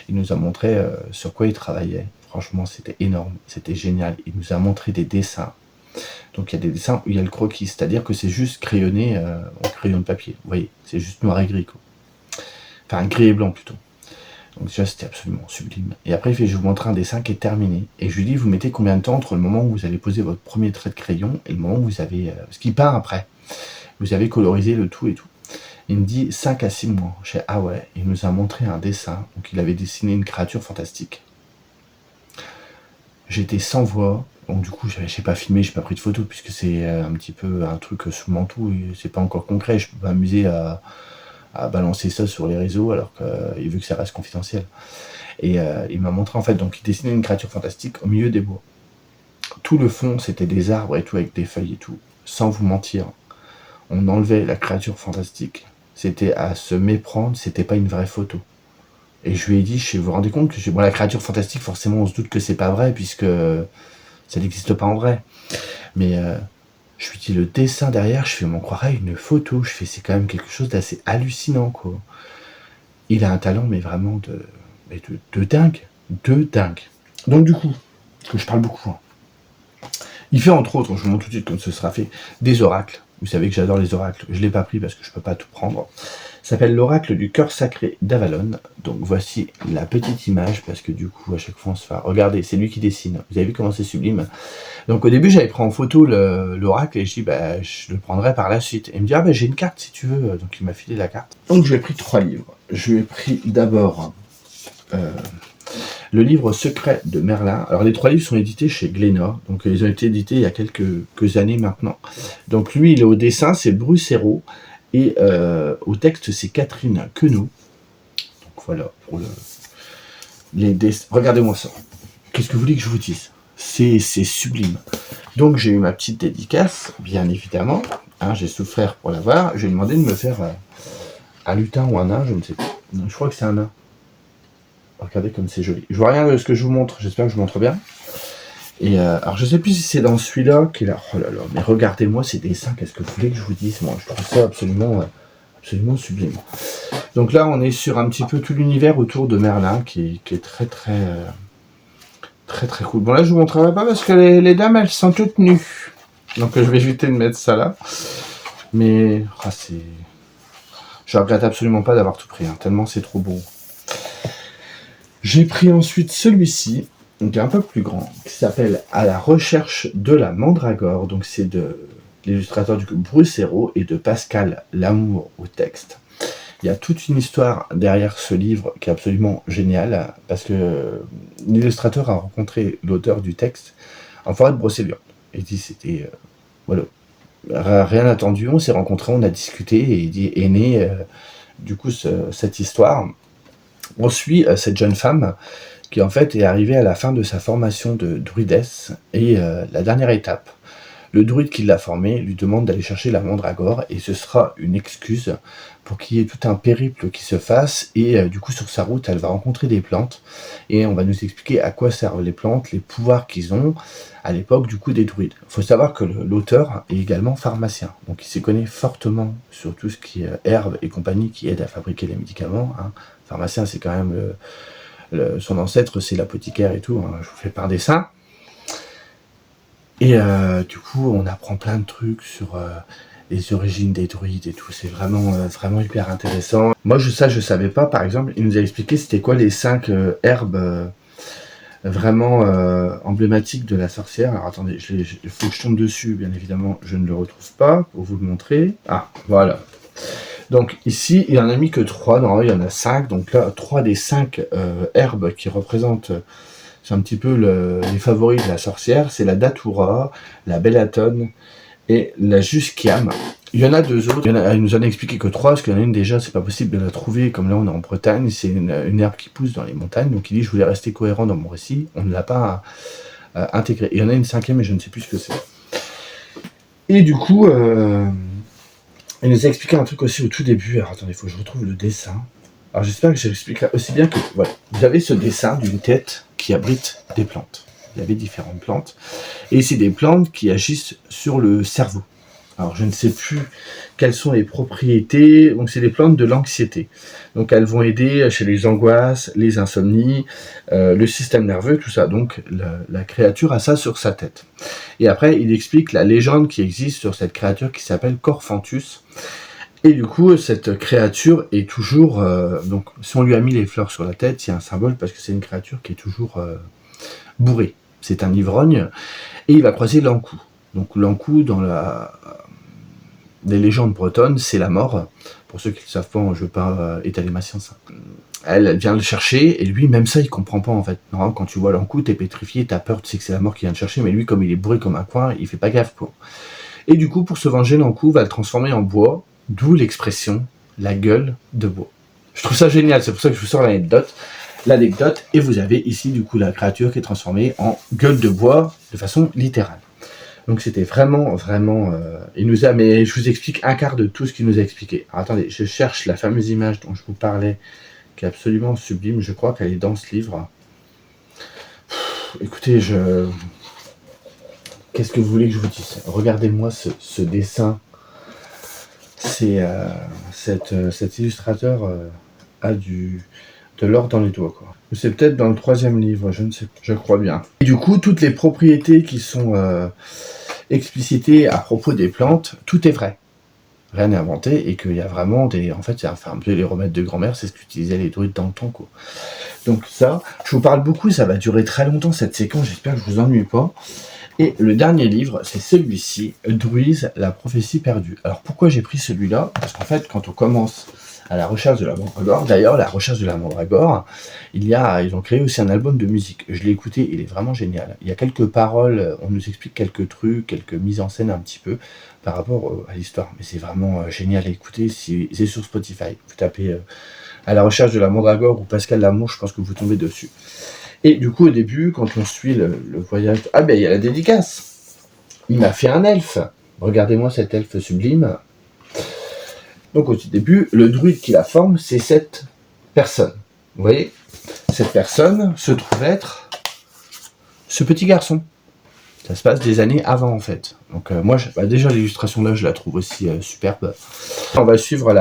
Il nous a montré sur quoi il travaillait. Franchement, c'était énorme, c'était génial. Il nous a montré des dessins. Donc il y a des dessins où il y a le croquis, c'est-à-dire que c'est juste crayonné en crayon de papier. Vous voyez, c'est juste noir et gris, quoi. Enfin, gris et blanc plutôt. Donc déjà, c'était absolument sublime. Et après, il fait, je vais vous montrer un dessin qui est terminé. Et je lui dis, vous mettez combien de temps entre le moment où vous allez poser votre premier trait de crayon et le moment où vous avez... ce qui peint après. Vous avez colorisé le tout et tout. Il me dit 5 à 6 mois. Je dis, ah ouais, il nous a montré un dessin. Donc il avait dessiné une créature fantastique. J'étais sans voix. Donc du coup, j'ai pas filmé, j'ai pas pris de photo, puisque c'est un petit peu un truc sous le manteau. Et c'est pas encore concret. Je peux pas m'amuser à balancer ça sur les réseaux alors qu'il veut que ça reste confidentiel. Et il m'a montré en fait, donc il dessinait une créature fantastique au milieu des bois. Tout le fond, c'était des arbres et tout, avec des feuilles et tout. Sans vous mentir, on enlevait la créature fantastique. C'était à se méprendre, c'était pas une vraie photo. Et je lui ai dit, vous vous rendez compte que la créature fantastique, forcément, on se doute que c'est pas vrai, puisque ça n'existe pas en vrai. Mais Je lui dis le dessin derrière, je fais, on croirait une photo. Je fais, c'est quand même quelque chose d'assez hallucinant, quoi. Il a un talent, mais vraiment de dingue. De dingue. Donc du coup, parce que je parle beaucoup, hein. Il fait entre autres, je vous montre tout de suite comme ce sera fait, des oracles. Vous savez que j'adore les oracles. Je ne l'ai pas pris parce que je ne peux pas tout prendre. Ça s'appelle l'oracle du cœur sacré d'Avalon. Donc voici la petite image, parce que du coup, à chaque fois, on se fait... Regardez, c'est lui qui dessine. Vous avez vu comment c'est sublime. Donc au début, j'avais pris en photo l'oracle et je dis, bah, je le prendrai par la suite. Et il me dit, ah bah, j'ai une carte si tu veux. Donc il m'a filé la carte. Donc je lui ai pris 3 livres. Je lui ai pris d'abord... le livre secret de Merlin. Alors les 3 livres sont édités chez Glénat, donc ils ont été édités il y a quelques années maintenant. Donc lui, il est au dessin, c'est Bruce Hérault, et au texte, c'est Catherine Queneau. Donc voilà, pour les dessins. Regardez-moi ça. Qu'est-ce que vous voulez que je vous dise? C'est sublime. Donc j'ai eu ma petite dédicace, bien évidemment. Hein, j'ai souffert pour l'avoir. Je lui ai demandé de me faire un lutin ou un nain, je ne sais pas. Je crois que c'est un nain. Regardez comme c'est joli. Je vois rien de ce que je vous montre, j'espère que je vous montre bien. Et alors je sais plus si c'est dans celui-là qu'il a... Oh là là, mais regardez-moi ces dessins, qu'est-ce que vous voulez que je vous dise? Moi, je trouve ça absolument sublime. Donc là, on est sur un petit peu tout l'univers autour de Merlin, qui est très cool. Bon là, je vous montrerai pas parce que les dames, elles sont toutes nues. Donc je vais éviter de mettre ça là. Mais je regrette absolument pas d'avoir tout pris, hein, tellement c'est trop beau. J'ai pris ensuite celui-ci, donc un peu plus grand, qui s'appelle À la recherche de la mandragore. Donc c'est de l'illustrateur du coup Bruce Hérault et de Pascal Lamour au texte. Il y a toute une histoire derrière ce livre qui est absolument géniale, parce que l'illustrateur a rencontré l'auteur du texte en forêt de Brocéliande. Et il dit c'était... voilà, rien attendu, on s'est rencontrés, on a discuté, et il dit est né du coup cette histoire. On suit cette jeune femme qui en fait est arrivée à la fin de sa formation de druidesse et la dernière étape. Le druide qui l'a formée lui demande d'aller chercher la mandragore et ce sera une excuse pour qu'il y ait tout un périple qui se fasse et du coup sur sa route elle va rencontrer des plantes et on va nous expliquer à quoi servent les plantes, les pouvoirs qu'ils ont à l'époque du coup des druides. Il faut savoir que l'auteur est également pharmacien, donc il s'y connaît fortement sur tout ce qui est herbes et compagnie qui aident à fabriquer les médicaments, hein. Pharmacien c'est quand même son ancêtre c'est l'apothicaire et tout, hein. Je vous fais par dessin. Et du coup, on apprend plein de trucs sur les origines des druides et tout. C'est vraiment hyper intéressant. Moi, je savais pas. Par exemple, il nous a expliqué c'était quoi les 5 herbes vraiment emblématiques de la sorcière. Alors attendez, il faut que je tombe dessus. Bien évidemment, je ne le retrouve pas pour vous le montrer. Ah, voilà. Donc ici, il en a mis que 3. Normalement, il y en a 5. Donc là, 3 des 5 herbes qui représentent... c'est un petit peu les favoris de la sorcière, c'est la datura, la bellatone et la jusquiame. Il y en a 2 autres, il nous en a expliqué que 3, parce qu'il y en a une déjà, c'est pas possible de la trouver, comme là on est en Bretagne, c'est une herbe qui pousse dans les montagnes, donc il dit je voulais rester cohérent dans mon récit, on ne l'a pas intégré. Il y en a une 5e et je ne sais plus ce que c'est. Et du coup, il nous a expliqué un truc aussi au tout début, alors attendez, il faut que je retrouve le dessin. Alors j'espère que j'expliquerai aussi bien que, voilà, vous avez ce dessin d'une tête qui abrite des plantes. Il y avait différentes plantes. Et c'est des plantes qui agissent sur le cerveau. Alors je ne sais plus quelles sont les propriétés. Donc c'est des plantes de l'anxiété. Donc elles vont aider chez les angoisses, les insomnies, le système nerveux, tout ça. Donc la créature a ça sur sa tête. Et après il explique la légende qui existe sur cette créature qui s'appelle Corphantus. Et du coup, cette créature est toujours... donc, si on lui a mis les fleurs sur la tête, c'est un symbole parce que c'est une créature qui est toujours bourrée. C'est un ivrogne. Et il va croiser l'Ankou. Donc, l'Ankou, dans les légendes bretonnes, c'est la mort. Pour ceux qui ne le savent pas, je ne veux pas étaler ma science. Elle vient le chercher, et lui, même ça, il comprend pas, en fait. Normalement, quand tu vois l'Ankou, t'es pétrifié, t'as peur, tu sais que c'est la mort qui vient te chercher, mais lui, comme il est bourré comme un coin, il fait pas gaffe, quoi. Et du coup, pour se venger, l'Ankou va le transformer en bois, d'où l'expression « la gueule de bois ». Je trouve ça génial, c'est pour ça que je vous sors l'anecdote, et vous avez ici du coup la créature qui est transformée en gueule de bois de façon littérale. Donc c'était vraiment, il nous a, mais je vous explique un quart de tout ce qu'il nous a expliqué. Alors attendez, je cherche la fameuse image dont je vous parlais, qui est absolument sublime, je crois qu'elle est dans ce livre. Écoutez, qu'est-ce que vous voulez que je vous dise? Regardez-moi ce dessin. C'est cet illustrateur a de l'or dans les doigts, quoi. C'est peut-être dans le 3e livre, je ne sais pas, je crois bien. Et du coup, toutes les propriétés qui sont explicitées à propos des plantes, tout est vrai. Rien n'est inventé, et qu'il y a vraiment des... En fait, c'est un peu les remèdes de grand-mère, c'est ce qu'utilisaient les druides dans le temps, quoi. Donc ça, je vous parle beaucoup, ça va durer très longtemps cette séquence, j'espère que je vous ennuie pas. Et le dernier livre, c'est celui-ci, Druise, la prophétie perdue. Alors pourquoi j'ai pris celui-là? Parce qu'en fait, quand on commence à la recherche de la mandragore, d'ailleurs, la recherche de la mandragore, ils ont créé aussi un album de musique. Je l'ai écouté, il est vraiment génial. Il y a quelques paroles, on nous explique quelques trucs, quelques mises en scène un petit peu par rapport à l'histoire. Mais c'est vraiment génial à écouter, c'est sur Spotify. Vous tapez à la recherche de la mandragore ou Pascal Lamour, je pense que vous tombez dessus. Et du coup, au début, quand on suit le voyage... Ah ben, il y a la dédicace. Il m'a fait un elfe. Regardez-moi cet elfe sublime. Donc, au début, le druide qui la forme, c'est cette personne. Vous voyez? Cette personne se trouve être ce petit garçon. Ça se passe des années avant, en fait. Donc, moi, déjà, l'illustration là, je la trouve aussi superbe. On va suivre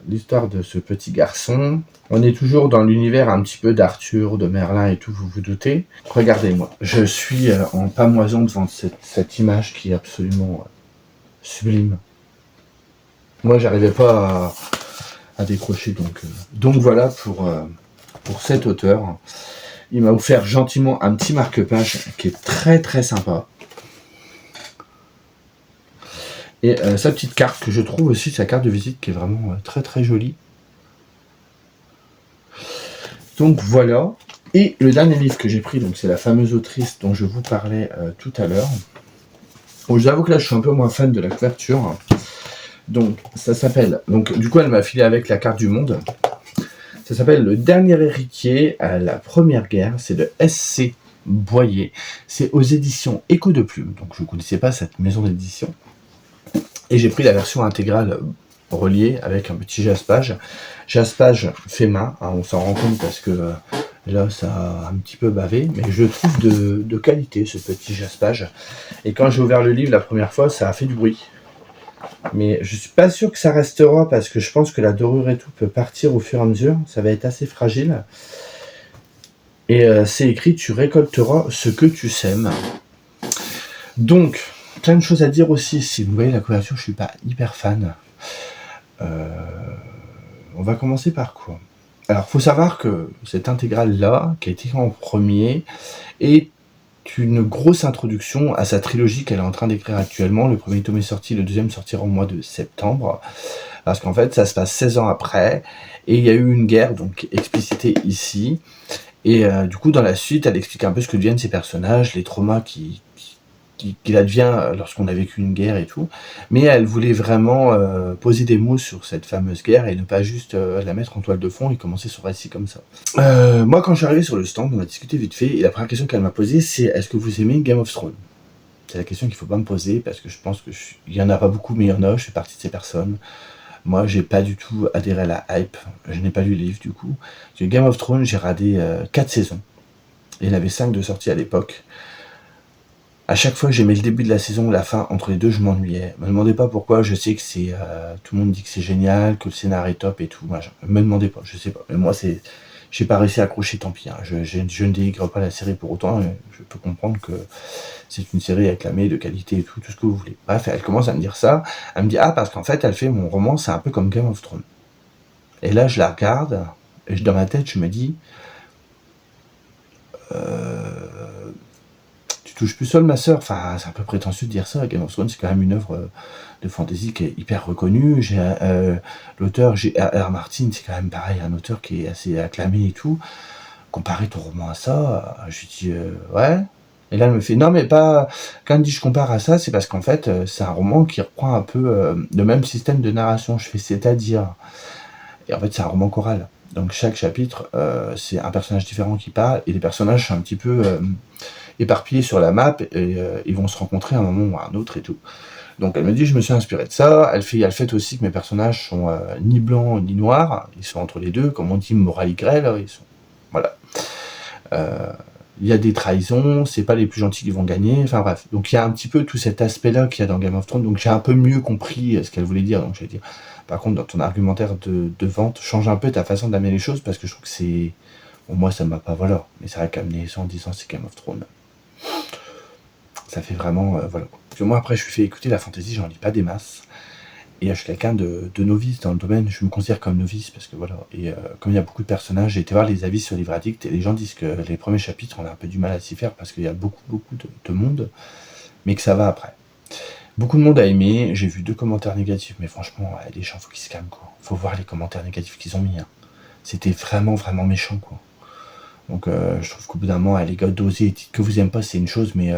l'histoire de ce petit garçon. On est toujours dans l'univers un petit peu d'Arthur, de Merlin et tout, vous vous doutez. Regardez-moi, je suis en pamoison devant cette image qui est absolument sublime. Moi, j'arrivais pas à décrocher, donc voilà pour cet auteur. Il m'a offert gentiment un petit marque-page qui est très très sympa. Et sa petite carte, que je trouve aussi sa carte de visite qui est vraiment très très jolie. Donc voilà. Et le dernier livre que j'ai pris, donc c'est la fameuse autrice dont je vous parlais tout à l'heure. Bon, j'avoue que là je suis un peu moins fan de la couverture. Donc ça s'appelle, donc du coup elle m'a filé avec la carte du monde. Ça s'appelle Le dernier héritier à la première guerre. C'est de S.C. Boyer. C'est aux éditions Écho de Plume. Donc je ne connaissais pas cette maison d'édition. Et j'ai pris la version intégrale reliée avec un petit jaspage. Jaspage fait main, hein, on s'en rend compte parce que là ça a un petit peu bavé, mais je trouve de qualité ce petit jaspage. Et quand j'ai ouvert le livre la première fois, ça a fait du bruit. Mais je suis pas sûr que ça restera parce que je pense que la dorure et tout peut partir au fur et à mesure. Ça va être assez fragile. Et c'est écrit, tu récolteras ce que tu sèmes. Donc, plein de choses à dire aussi. Si vous voyez la couverture, je suis pas hyper fan. On va commencer par quoi? Alors, faut savoir que cette intégrale-là, qui a été en premier, est une grosse introduction à sa trilogie qu'elle est en train d'écrire actuellement. Le premier tome est sorti, le deuxième sortira au mois de septembre. Parce qu'en fait, ça se passe 16 ans après, et il y a eu une guerre, donc explicitée ici. Et du coup, dans la suite, elle explique un peu ce que deviennent ces personnages, les traumas qu'il advient lorsqu'on a vécu une guerre et tout, mais elle voulait vraiment poser des mots sur cette fameuse guerre et ne pas juste la mettre en toile de fond et commencer son récit comme ça. Moi, quand je suis arrivé sur le stand, on a discuté vite fait, et la première question qu'elle m'a posée, c'est est-ce que vous aimez Game of Thrones? C'est la question qu'il ne faut pas me poser, parce que je pense qu'il n'y en a pas beaucoup, mais il y en a, je fais partie de ces personnes. Moi, j'ai pas du tout adhéré à la hype, je n'ai pas lu le livre du coup. Sur Game of Thrones, j'ai radé 4 saisons, et il y en avait 5 de sortie à l'époque. À chaque fois que j'aimais le début de la saison ou la fin, entre les deux, je m'ennuyais. Me demandez pas pourquoi, je sais que c'est... tout le monde dit que c'est génial, que le scénario est top et tout. Me demandez pas, je sais pas. Mais moi, j'ai pas réussi à accrocher, tant pis. Hein. Je ne dénigre pas la série pour autant. Je peux comprendre que c'est une série acclamée, de qualité et tout ce que vous voulez. Bref, elle commence à me dire ça. Elle me dit, parce qu'en fait, elle fait mon roman, c'est un peu comme Game of Thrones. Et là, je la regarde, et dans ma tête, je me dis... Tu touches plus seul, ma sœur. Enfin, c'est un peu prétentieux de dire ça. Game of Thrones, c'est quand même une œuvre de fantasy qui est hyper reconnue. L'auteur J.R.R. Martin, c'est quand même pareil, un auteur qui est assez acclamé et tout. Comparer ton roman à ça, je lui dis ouais. Et là, elle me fait non, mais pas. Quand elle dit je compare à ça, c'est parce qu'en fait, c'est un roman qui reprend un peu le même système de narration. Je fais c'est-à-dire. Et en fait, c'est un roman choral. Donc chaque chapitre, c'est un personnage différent qui parle, et les personnages sont un petit peu éparpillés sur la map, et ils vont se rencontrer à un moment ou à un autre et tout. Donc elle me dit, je me suis inspiré de ça. Elle fait le fait aussi que mes personnages sont ni blancs ni noirs, ils sont entre les deux, comme on dit Morale Grey, là, ils sont... Voilà. il y a des trahisons, c'est pas les plus gentils qui vont gagner, enfin bref. Donc il y a un petit peu tout cet aspect-là qu'il y a dans Game of Thrones, donc j'ai un peu mieux compris ce qu'elle voulait dire, donc j'allais dire. Par contre, dans ton argumentaire de vente, change un peu ta façon d'amener les choses, parce que je trouve que c'est... Bon, moi, ça m'a pas... Voilà. Mais c'est vrai qu'amener ça en disant c'est Game of Thrones, ça fait vraiment... voilà. Parce que moi, après, je suis fait écouter la fantasy, j'en lis pas des masses. Et je suis quelqu'un de novice dans le domaine, je me considère comme novice, parce que voilà. Et comme il y a beaucoup de personnages, j'ai été voir les avis sur Livre Addict, et les gens disent que les premiers chapitres, on a un peu du mal à s'y faire, parce qu'il y a beaucoup de monde, mais que ça va après. Beaucoup de monde a aimé, j'ai vu 2 commentaires négatifs, mais franchement, les gens, faut qu'ils se calment, quoi. Faut voir les commentaires négatifs qu'ils ont mis, hein. C'était vraiment méchant, quoi. Donc je trouve qu'au bout d'un moment, les gars, d'oser, dites que vous aimez pas, c'est une chose, mais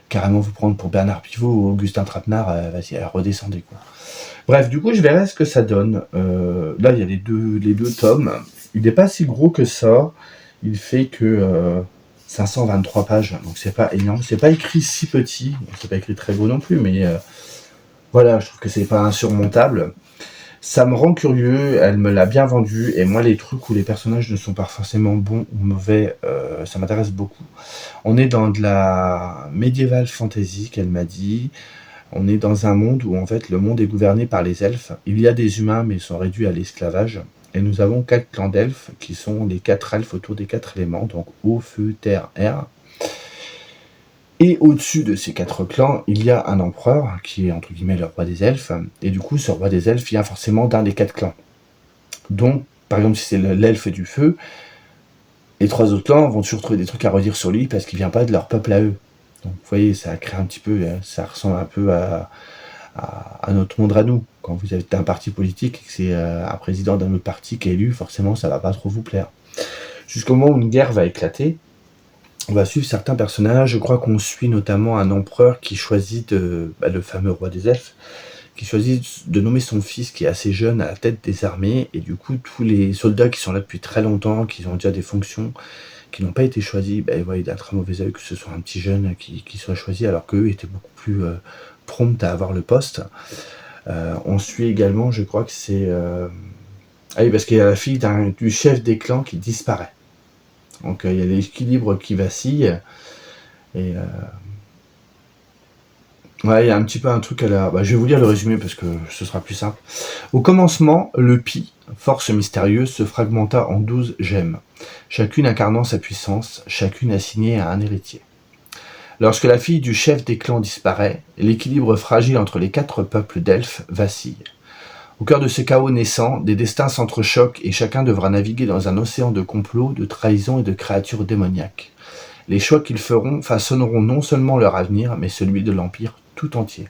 carrément vous prendre pour Bernard Pivot ou Augustin Trapenard, vas-y, redescendez, quoi. Bref, du coup, je verrai ce que ça donne. Là, il y a les deux tomes. Il n'est pas si gros que ça. Il fait que 523 pages, donc c'est pas énorme. C'est pas écrit si petit, c'est pas écrit très gros non plus, mais voilà, je trouve que c'est pas insurmontable. Ça me rend curieux, elle me l'a bien vendu, et moi les trucs où les personnages ne sont pas forcément bons ou mauvais, ça m'intéresse beaucoup. On est dans de la médiéval fantasy, qu'elle m'a dit. On est dans un monde où en fait le monde est gouverné par les elfes. Il y a des humains, mais ils sont réduits à l'esclavage. Et nous avons 4 clans d'elfes qui sont les 4 elfes autour des 4 éléments, donc eau, feu, terre, air. Et au-dessus de ces 4 clans, il y a un empereur qui est entre guillemets le roi des elfes. Et du coup, ce roi des elfes vient forcément d'un des 4 clans. Donc, par exemple, si c'est l'elfe du feu, les 3 autres clans vont toujours trouver des trucs à redire sur lui parce qu'il vient pas de leur peuple à eux. Donc, vous voyez, ça crée un petit peu, ça ressemble un peu à notre monde à nous. Quand vous êtes un parti politique et que c'est un président d'un autre parti qui est élu, forcément, ça va pas trop vous plaire. Jusqu'au moment où une guerre va éclater, on va suivre certains personnages. Je crois qu'on suit notamment un empereur qui choisit le fameux roi des elfes, qui choisit de nommer son fils qui est assez jeune à la tête des armées. Et du coup, tous les soldats qui sont là depuis très longtemps, qui ont déjà des fonctions, qui n'ont pas été choisis, ouais, d'un très mauvais œil que ce soit un petit jeune qui soit choisi, alors qu'eux étaient beaucoup plus prompts à avoir le poste. On suit également, je crois que c'est... Ah oui, parce qu'il y a la fille du chef des clans qui disparaît. Donc il y a l'équilibre qui vacille. Et ouais, il y a un petit peu un truc à la... je vais vous lire le résumé parce que ce sera plus simple. Au commencement, le Pi, force mystérieuse, se fragmenta en 12 gemmes, chacune incarnant sa puissance, chacune assignée à un héritier. Lorsque la fille du chef des clans disparaît, l'équilibre fragile entre les 4 peuples d'elfes vacille. Au cœur de ce chaos naissant, des destins s'entrechoquent et chacun devra naviguer dans un océan de complots, de trahisons et de créatures démoniaques. Les choix qu'ils feront façonneront non seulement leur avenir, mais celui de l'Empire tout entier.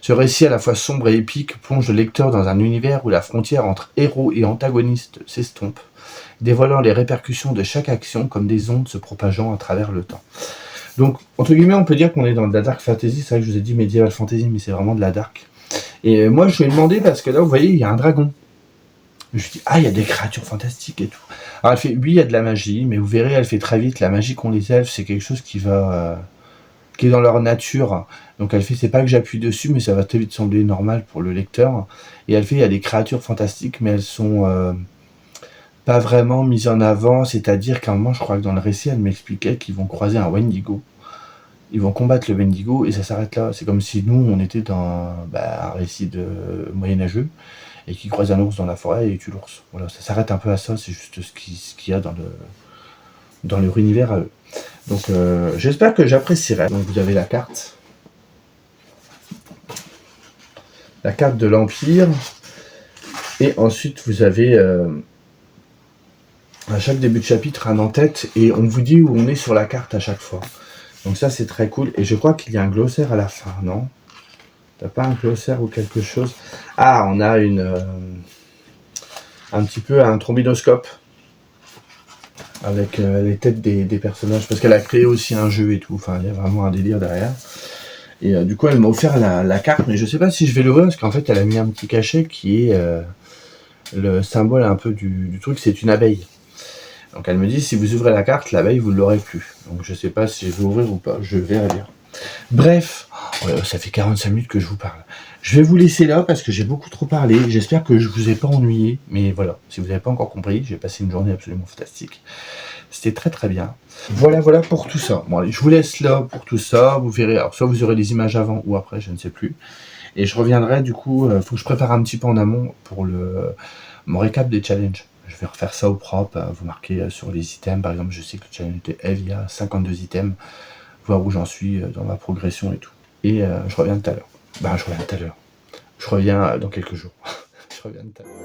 Ce récit à la fois sombre et épique plonge le lecteur dans un univers où la frontière entre héros et antagonistes s'estompe, dévoilant les répercussions de chaque action comme des ondes se propageant à travers le temps. Donc, entre guillemets, on peut dire qu'on est dans de la dark fantasy. C'est vrai que je vous ai dit medieval fantasy, mais c'est vraiment de la dark. Et moi, je lui ai demandé, parce que là, vous voyez, il y a un dragon. Je lui ai dit, il y a des créatures fantastiques et tout. Alors, elle fait, oui, il y a de la magie, mais vous verrez, elle fait très vite, la magie qu'ont les elfes, c'est quelque chose qui est dans leur nature. Donc, elle fait, c'est pas que j'appuie dessus, mais ça va très vite sembler normal pour le lecteur. Et elle fait, il y a des créatures fantastiques, mais elles sont pas vraiment mises en avant. C'est-à-dire qu'à un moment, je crois que dans le récit, elle m'expliquait qu'ils vont croiser un Wendigo. Ils vont combattre le Wendigo et ça s'arrête là. C'est comme si nous, on était dans un récit de moyenâgeux et qui croise un ours dans la forêt et tue l'ours. Voilà, ça s'arrête un peu à ça, c'est juste ce qu'il y a dans leur univers à eux. Donc j'espère que j'apprécierai. Donc vous avez la carte. La carte de l'Empire. Et ensuite vous avez à chaque début de chapitre un en-tête et on vous dit où on est sur la carte à chaque fois. Donc ça c'est très cool, et je crois qu'il y a un glossaire à la fin, non? T'as pas un glossaire ou quelque chose? Ah, on a un petit peu un trombinoscope avec les têtes des personnages, parce qu'elle a créé aussi un jeu et tout, enfin il y a vraiment un délire derrière. Et du coup elle m'a offert la carte, mais je sais pas si je vais l'ouvrir, parce qu'en fait elle a mis un petit cachet qui est le symbole un peu du truc, c'est une abeille. Donc elle me dit, si vous ouvrez la carte, l'abeille, vous ne l'aurez plus. Donc je sais pas si je vais ouvrir ou pas, je verrai bien. Bref, ça fait 45 minutes que je vous parle. Je vais vous laisser là parce que j'ai beaucoup trop parlé. J'espère que je vous ai pas ennuyé. Mais voilà, si vous n'avez pas encore compris, j'ai passé une journée absolument fantastique. C'était très très bien. Voilà pour tout ça. Bon, allez, je vous laisse là pour tout ça. Vous verrez, alors soit vous aurez les images avant ou après, je ne sais plus. Et je reviendrai du coup, faut que je prépare un petit peu en amont pour mon récap des challenges. Je vais refaire ça au propre, vous marquer sur les items. Par exemple, je sais que le challenge de Eve, il y a 52 items. Voir où j'en suis dans ma progression et tout. Et je reviens tout à l'heure. Je reviens tout à l'heure. Je reviens dans quelques jours. Je reviens tout à l'heure.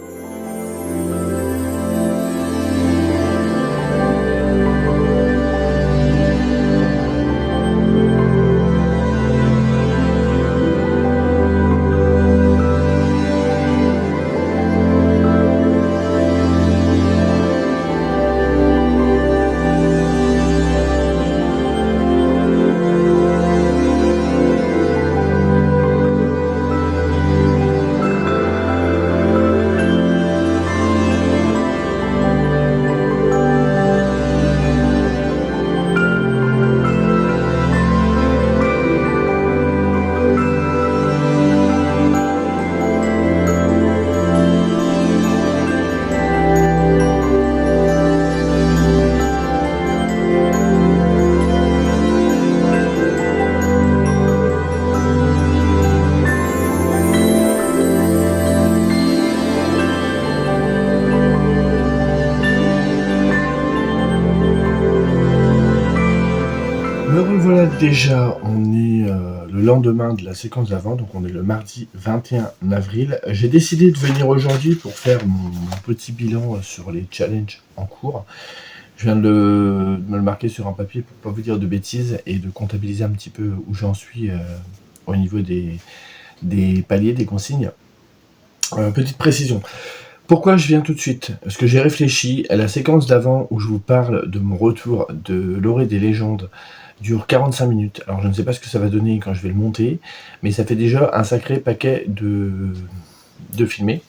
Me revoilà déjà, on est le lendemain de la séquence d'avant, donc on est le mardi 21 avril. J'ai décidé de venir aujourd'hui pour faire mon petit bilan sur les challenges en cours. Je viens de me le marquer sur un papier pour pas vous dire de bêtises et de comptabiliser un petit peu où j'en suis au niveau des paliers, des consignes. Petite précision. Pourquoi je viens tout de suite? Parce que j'ai réfléchi à la séquence d'avant où je vous parle de mon retour de l'orée des légendes dure 45 minutes. Alors je ne sais pas ce que ça va donner quand je vais le monter, mais ça fait déjà un sacré paquet de filmés.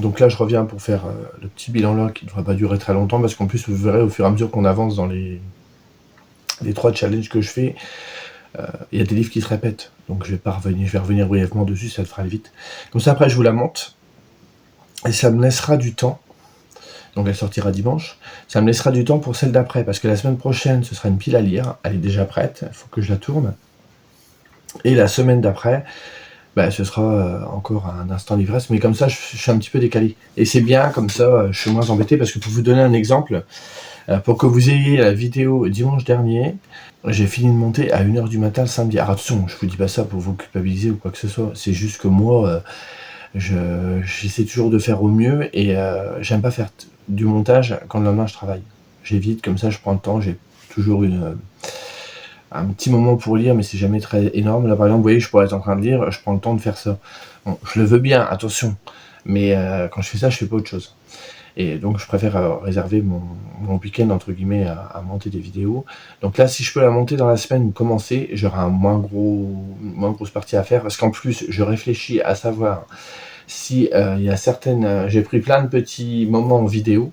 Donc là je reviens pour faire le petit bilan là qui ne devrait pas durer très longtemps parce qu'en plus vous verrez au fur et à mesure qu'on avance dans les 3 challenges que je fais, il y a des livres qui se répètent. Donc je vais revenir brièvement dessus, ça te fera vite. Comme ça après je vous la monte. Et ça me laissera du temps, donc elle sortira dimanche, ça me laissera du temps pour celle d'après, parce que la semaine prochaine, ce sera une pile à lire, elle est déjà prête, il faut que je la tourne. Et la semaine d'après, ce sera encore un instant d'ivresse, mais comme ça, je suis un petit peu décalé. Et c'est bien, comme ça, je suis moins embêté, parce que pour vous donner un exemple, pour que vous ayez la vidéo dimanche dernier, j'ai fini de monter à 1h du matin le samedi. Alors attention, je vous dis pas ça pour vous culpabiliser ou quoi que ce soit, c'est juste que moi... j'essaie toujours de faire au mieux et j'aime pas faire du montage quand le lendemain je travaille. J'évite, comme ça je prends le temps, j'ai toujours un petit moment pour lire, mais c'est jamais très énorme. Là par exemple, vous voyez, je pourrais être en train de lire, je prends le temps de faire ça. Bon, je le veux bien, attention, mais quand je fais ça, je fais pas autre chose. Et donc je préfère réserver mon week-end entre guillemets à monter des vidéos. Donc là, si je peux la monter dans la semaine ou commencer, j'aurai un moins grosse partie à faire, parce qu'en plus je réfléchis à savoir si il y a certaines... j'ai pris plein de petits moments en vidéo.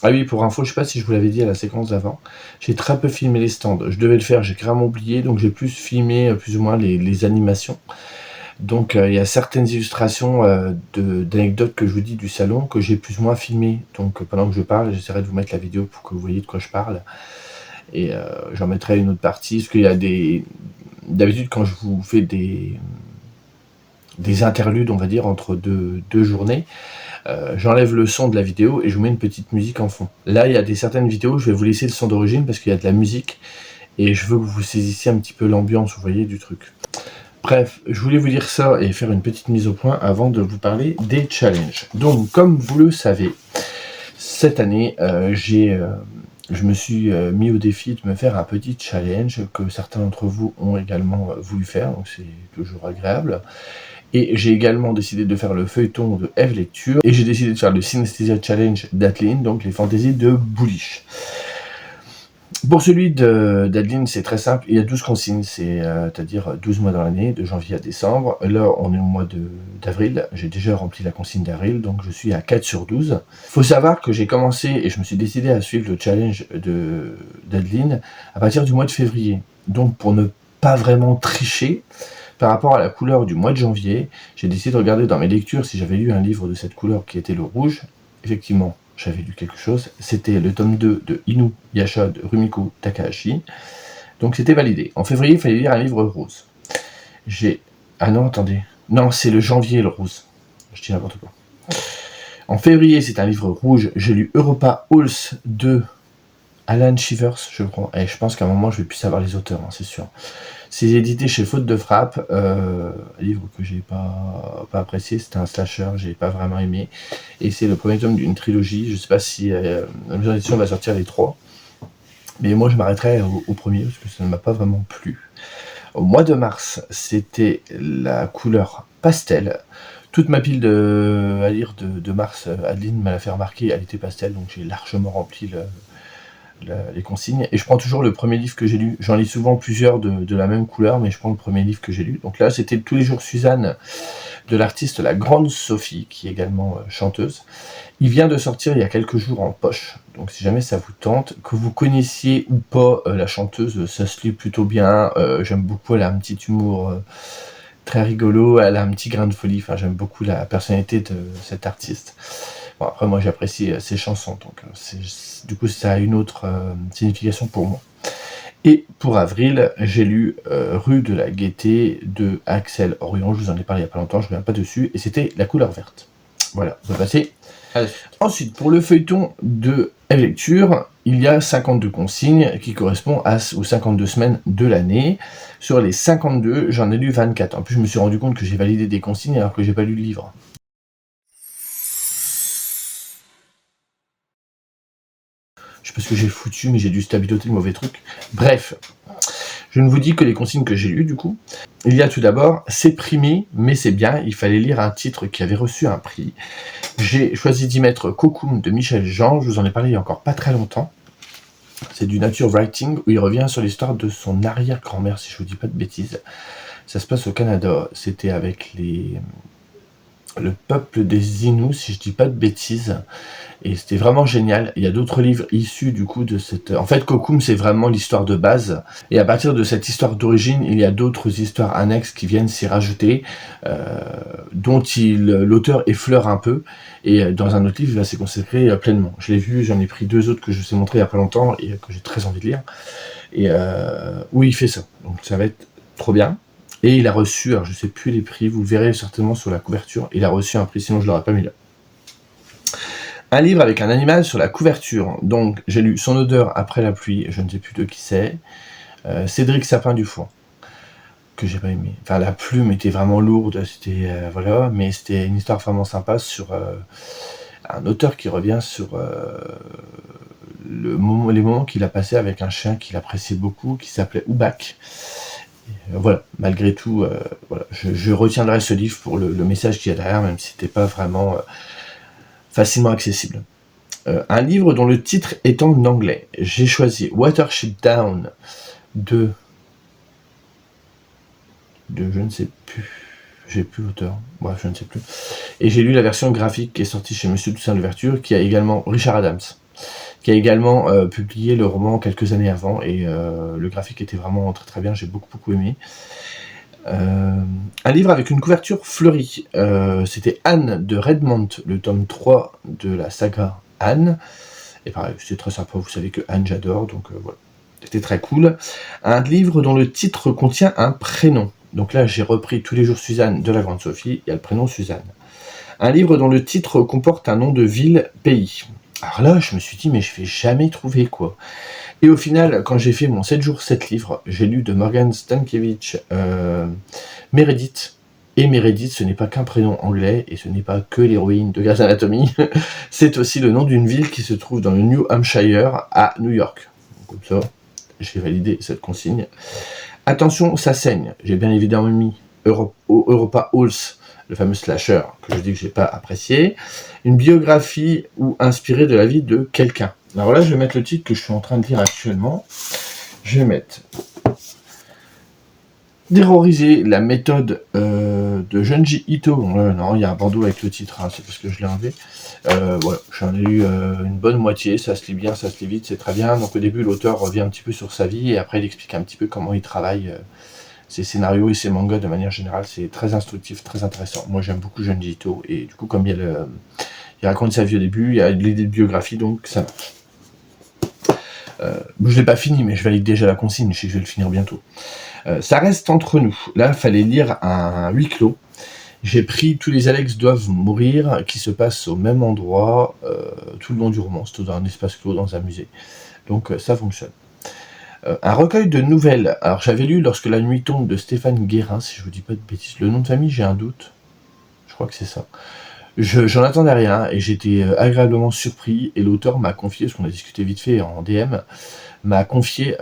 Ah oui, pour info, je sais pas si je vous l'avais dit à la séquence d'avant, j'ai très peu filmé les stands. Je devais le faire, j'ai carrément oublié, donc j'ai plus filmé plus ou moins les animations. Donc il y a certaines illustrations d'anecdotes que je vous dis du salon que j'ai plus ou moins filmé. Donc pendant que je parle, j'essaierai de vous mettre la vidéo pour que vous voyez de quoi je parle. Et j'en mettrai une autre partie, parce qu'il y a d'habitude quand je vous fais des interludes, on va dire, entre deux journées, j'enlève le son de la vidéo et je vous mets une petite musique en fond. Là, il y a certaines vidéos, je vais vous laisser le son d'origine parce qu'il y a de la musique et je veux que vous saisissiez un petit peu l'ambiance, vous voyez, du truc. Bref, je voulais vous dire ça et faire une petite mise au point avant de vous parler des challenges. Donc, comme vous le savez, cette année, je me suis mis au défi de me faire un petit challenge que certains d'entre vous ont également voulu faire, donc c'est toujours agréable. Et j'ai également décidé de faire le feuilleton de Eve Lecture, et j'ai décidé de faire le Synesthesia Challenge d'Adeline, donc les fantaisies de Bullish. Pour celui d'Adeline, c'est très simple, il y a 12 consignes, c'est-à-dire 12 mois dans l'année, de janvier à décembre. Là, on est au mois d'avril, j'ai déjà rempli la consigne d'avril, donc je suis à 4 sur 12. Il faut savoir que j'ai commencé, et je me suis décidé à suivre le challenge d'Adeline à partir du mois de février. Donc pour ne pas vraiment tricher, par rapport à la couleur du mois de janvier, j'ai décidé de regarder dans mes lectures si j'avais lu un livre de cette couleur qui était le rouge. Effectivement, j'avais lu quelque chose. C'était le tome 2 de Inuyasha de Rumiko Takahashi. Donc c'était validé. En février, il fallait lire un livre rose. Ah non, attendez. Non, c'est le janvier le rose. Je dis n'importe quoi. En février, c'est un livre rouge. J'ai lu Europa Halls de Alan Shivers, je crois. Et je pense qu'à un moment, je vais plus savoir les auteurs, hein, c'est sûr. C'est édité chez Faute de Frappe. Un livre que j'ai pas apprécié. C'était un slasher, j'ai pas vraiment aimé. Et c'est le premier tome d'une trilogie. Je sais pas si la maison d'édition va sortir les 3. Mais moi, je m'arrêterai au premier parce que ça ne m'a pas vraiment plu. Au mois de mars, c'était la couleur pastel. Toute ma pile à lire de mars, Adeline m'a fait remarquer, elle était pastel, donc j'ai largement rempli les consignes. Et je prends toujours le premier livre que j'ai lu. J'en lis souvent plusieurs de la même couleur, mais je prends le premier livre que j'ai lu. Donc là, c'était Tous les jours Suzanne, de l'artiste La Grande Sophie, qui est également chanteuse. Il vient de sortir il y a quelques jours en poche. Donc si jamais ça vous tente, que vous connaissiez ou pas la chanteuse, ça se lit plutôt bien. J'aime beaucoup, elle a un petit humour très rigolo, elle a un petit grain de folie. Enfin, j'aime beaucoup la personnalité de cette artiste. Bon, après, moi, j'apprécie ses chansons, donc du coup, ça a une autre signification pour moi. Et pour avril, j'ai lu Rue de la Gaîté de Axel Orion. Je vous en ai parlé il n'y a pas longtemps, je ne reviens pas dessus. Et c'était La couleur verte. Voilà, on va passer. Ensuite, pour le feuilleton de lecture, il y a 52 consignes qui correspondent aux 52 semaines de l'année. Sur les 52, j'en ai lu 24. En plus, je me suis rendu compte que j'ai validé des consignes alors que j'ai pas lu le livre. Je sais pas ce que j'ai foutu, mais j'ai dû stabiloter le mauvais truc. Bref, je ne vous dis que les consignes que j'ai lues, du coup. Il y a tout d'abord, c'est primé, mais c'est bien, il fallait lire un titre qui avait reçu un prix. J'ai choisi d'y mettre Cocoon de Michel Jean, je vous en ai parlé il y a encore pas très longtemps. C'est du nature writing, où il revient sur l'histoire de son arrière-grand-mère, si je vous dis pas de bêtises. Ça se passe au Canada, c'était avec le peuple des Inuits, si je dis pas de bêtises, et c'était vraiment génial. Il y a d'autres livres issus du coup de cette... En fait, Cocoon, c'est vraiment l'histoire de base, et à partir de cette histoire d'origine, il y a d'autres histoires annexes qui viennent s'y rajouter, dont l'auteur effleure un peu, et dans un autre livre, il va s'y consacrer pleinement. Je l'ai vu, j'en ai pris 2 autres que je vous ai montrés il y a pas longtemps, et que j'ai très envie de lire, et où il fait ça. Donc ça va être trop bien. Et il a reçu, alors je ne sais plus les prix, vous le verrez certainement sur la couverture, il a reçu un prix, sinon je ne l'aurais pas mis là. Un livre avec un animal sur la couverture, donc j'ai lu Son odeur après la pluie, je ne sais plus de qui c'est, Cédric Sapin du Four, que j'ai pas aimé. Enfin, la plume était vraiment lourde, c'était, voilà, mais c'était une histoire vraiment sympa sur un auteur qui revient sur les moments qu'il a passés avec un chien qu'il appréciait beaucoup, qui s'appelait Oubak. Voilà, malgré tout, voilà, je retiendrai ce livre pour le message qu'il y a derrière, même si c'était pas vraiment facilement accessible. Un livre dont le titre est en anglais. J'ai choisi Watership Down de je ne sais plus, j'ai plus l'auteur, bref, je ne sais plus. Et j'ai lu la version graphique qui est sortie chez Monsieur Toussaint Louverture, qui a également Richard Adams, qui a également publié le roman quelques années avant, et le graphique était vraiment très très bien, j'ai beaucoup aimé. Un livre avec une couverture fleurie, c'était Anne de Redmond, le tome 3 de la saga Anne, et pareil, c'était très sympa, vous savez que Anne j'adore, donc voilà, c'était très cool. Un livre dont le titre contient un prénom, donc là j'ai repris Tous les jours Suzanne de la Grande Sophie, il y a le prénom Suzanne. Un livre dont le titre comporte un nom de ville, pays. Alors là, je me suis dit, mais je vais jamais trouver quoi. Et au final, quand j'ai fait mon 7 jours 7 livres, j'ai lu de Morgan Stankiewicz Meredith. Et Meredith, ce n'est pas qu'un prénom anglais, et ce n'est pas que l'héroïne de Grey's Anatomy, c'est aussi le nom d'une ville qui se trouve dans le New Hampshire, à New York. Comme ça, j'ai validé cette consigne. Attention, ça saigne. J'ai bien évidemment mis Europa Halls, le fameux slasher que je dis que j'ai pas apprécié, une biographie ou inspirée de la vie de quelqu'un. Alors là, je vais mettre le titre que je suis en train de lire actuellement. Je vais mettre Terroriser la méthode de Junji Ito. Non, il y a un bandeau avec le titre, hein, c'est parce que je l'ai enlevé. Voilà, j'en ai lu une bonne moitié, ça se lit bien, ça se lit vite, c'est très bien. Donc au début, l'auteur revient un petit peu sur sa vie et après il explique un petit peu comment il travaille ses scénarios et ses mangas de manière générale, c'est très instructif, très intéressant. Moi j'aime beaucoup Junji Ito, et du coup comme il raconte sa vie au début, il y a l'idée de biographie, donc ça marche. Je l'ai pas fini, mais je valide déjà la consigne, je sais que je vais le finir bientôt. Ça reste entre nous. Là, il fallait lire un huis clos. J'ai pris Tous les Alex doivent mourir, qui se passe au même endroit tout le long du roman. C'est dans un espace clos, dans un musée. Donc ça fonctionne. Un recueil de nouvelles. Alors j'avais lu Lorsque la nuit tombe de Stéphane Guérin, si je vous dis pas de bêtises. Le nom de famille, j'ai un doute. Je crois que c'est ça. J'en attendais rien et j'étais agréablement surpris, et l'auteur m'a confié, parce qu'on a discuté vite fait en DM, m'a confié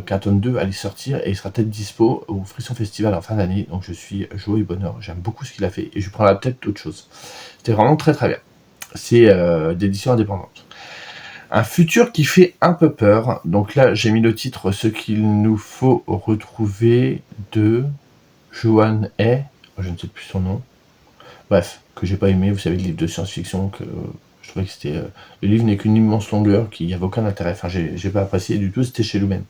qu'un tome 2 allait sortir et il sera peut-être dispo au Frisson Festival en fin d'année, donc je suis joie et bonheur, j'aime beaucoup ce qu'il a fait et je prendrai peut-être d'autres choses. C'était vraiment très très bien. C'est d'édition indépendante. Un futur qui fait un peu peur, donc là j'ai mis le titre Ce qu'il nous faut retrouver de Joanne Hay, je ne sais plus son nom. Bref, que j'ai pas aimé, vous savez, le livre de science-fiction, que je trouvais que c'était... le livre n'est qu'une immense longueur, qui n'y avait aucun intérêt, enfin j'ai pas apprécié du tout, c'était chez Lumen.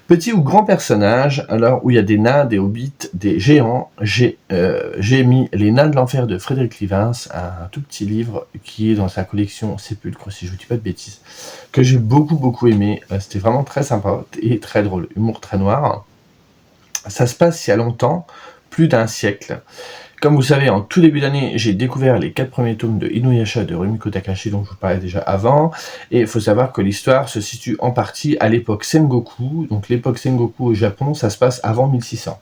Petit ou grand personnage, alors où il y a des nains, des hobbits, des géants, j'ai mis Les Nains de l'Enfer de Frédéric Livens, un tout petit livre qui est dans sa collection Sépulcre, si je vous dis pas de bêtises, que j'ai beaucoup aimé, c'était vraiment très sympa et très drôle, humour très noir. Ça se passe il y a longtemps, plus d'un siècle. Comme vous savez, en tout début d'année, j'ai découvert les 4 premiers tomes de Inuyasha de Rumiko Takahashi, dont je vous parlais déjà avant, et il faut savoir que l'histoire se situe en partie à l'époque Sengoku. Donc l'époque Sengoku au Japon, ça se passe avant 1600.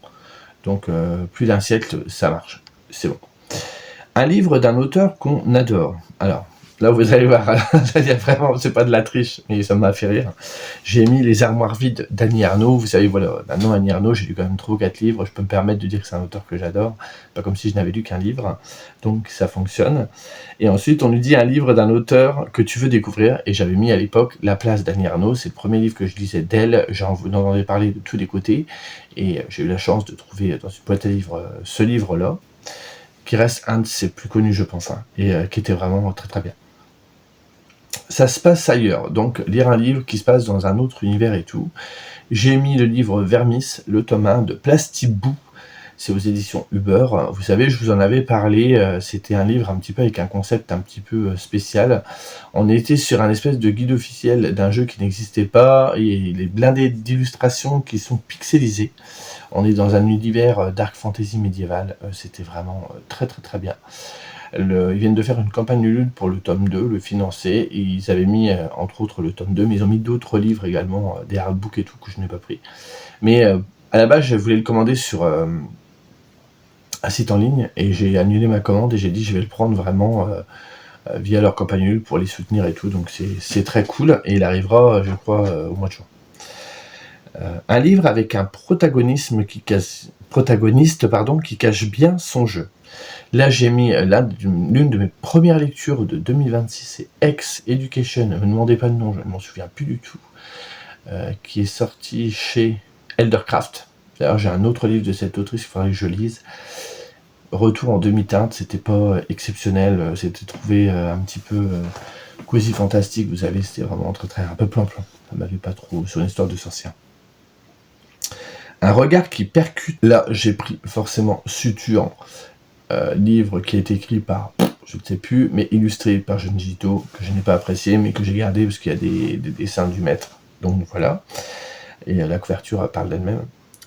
Donc plus d'un siècle, ça marche, c'est bon. Un livre d'un auteur qu'on adore. Alors, là vous allez voir, vraiment, c'est pas de la triche, mais ça m'a fait rire. J'ai mis Les Armoires vides d'Annie Ernaux. Vous savez, voilà, maintenant Annie Ernaux, j'ai lu quand même 3 ou 4 livres, je peux me permettre de dire que c'est un auteur que j'adore, pas comme si je n'avais lu qu'un livre, donc ça fonctionne. Et ensuite, on nous dit un livre d'un auteur que tu veux découvrir, et j'avais mis à l'époque La Place d'Annie Ernaux, c'est le premier livre que je lisais d'elle, j'en entendais parler de tous les côtés, et j'ai eu la chance de trouver dans une boîte à livres ce livre-là, qui reste un de ses plus connus, je pense, et qui était vraiment très très bien. Ça se passe ailleurs, donc lire un livre qui se passe dans un autre univers et tout. J'ai mis le livre Vermis, le tome 1 de Plastibou, c'est aux éditions Uber. Vous savez, je vous en avais parlé, c'était un livre un petit peu avec un concept un petit peu spécial. On était sur un espèce de guide officiel d'un jeu qui n'existait pas, et il est blindé d'illustrations qui sont pixelisées. On est dans un univers dark fantasy médiéval, c'était vraiment très très très bien. Ils viennent de faire une campagne Ulule pour le tome 2, le financer, et ils avaient mis entre autres le tome 2, mais ils ont mis d'autres livres également, des artbooks et tout que je n'ai pas pris. Mais à la base, je voulais le commander sur un site en ligne, et j'ai annulé ma commande et j'ai dit je vais le prendre vraiment via leur campagne Ulule pour les soutenir et tout, donc c'est très cool, et il arrivera, je crois, au mois de juin. Un livre avec un protagoniste qui cache bien son jeu. Là, j'ai mis l'une de mes premières lectures de 2026, c'est Ex Education, ne me demandez pas de nom, je ne m'en souviens plus du tout, qui est sorti chez Eldercraft. D'ailleurs, j'ai un autre livre de cette autrice, il faudrait que je lise. Retour en demi-teinte, c'était pas exceptionnel, c'était trouvé un petit peu quasi fantastique, vous savez, c'était vraiment un peu plan-plan. Ça m'avait pas trop sur une histoire de sorcière. Un regard qui percute. Là, j'ai pris forcément Sutuan, livre qui a été écrit par, je ne sais plus, mais illustré par Junji Ito, que je n'ai pas apprécié, mais que j'ai gardé parce qu'il y a des dessins du maître. Donc voilà. Et la couverture parle d'elle-même.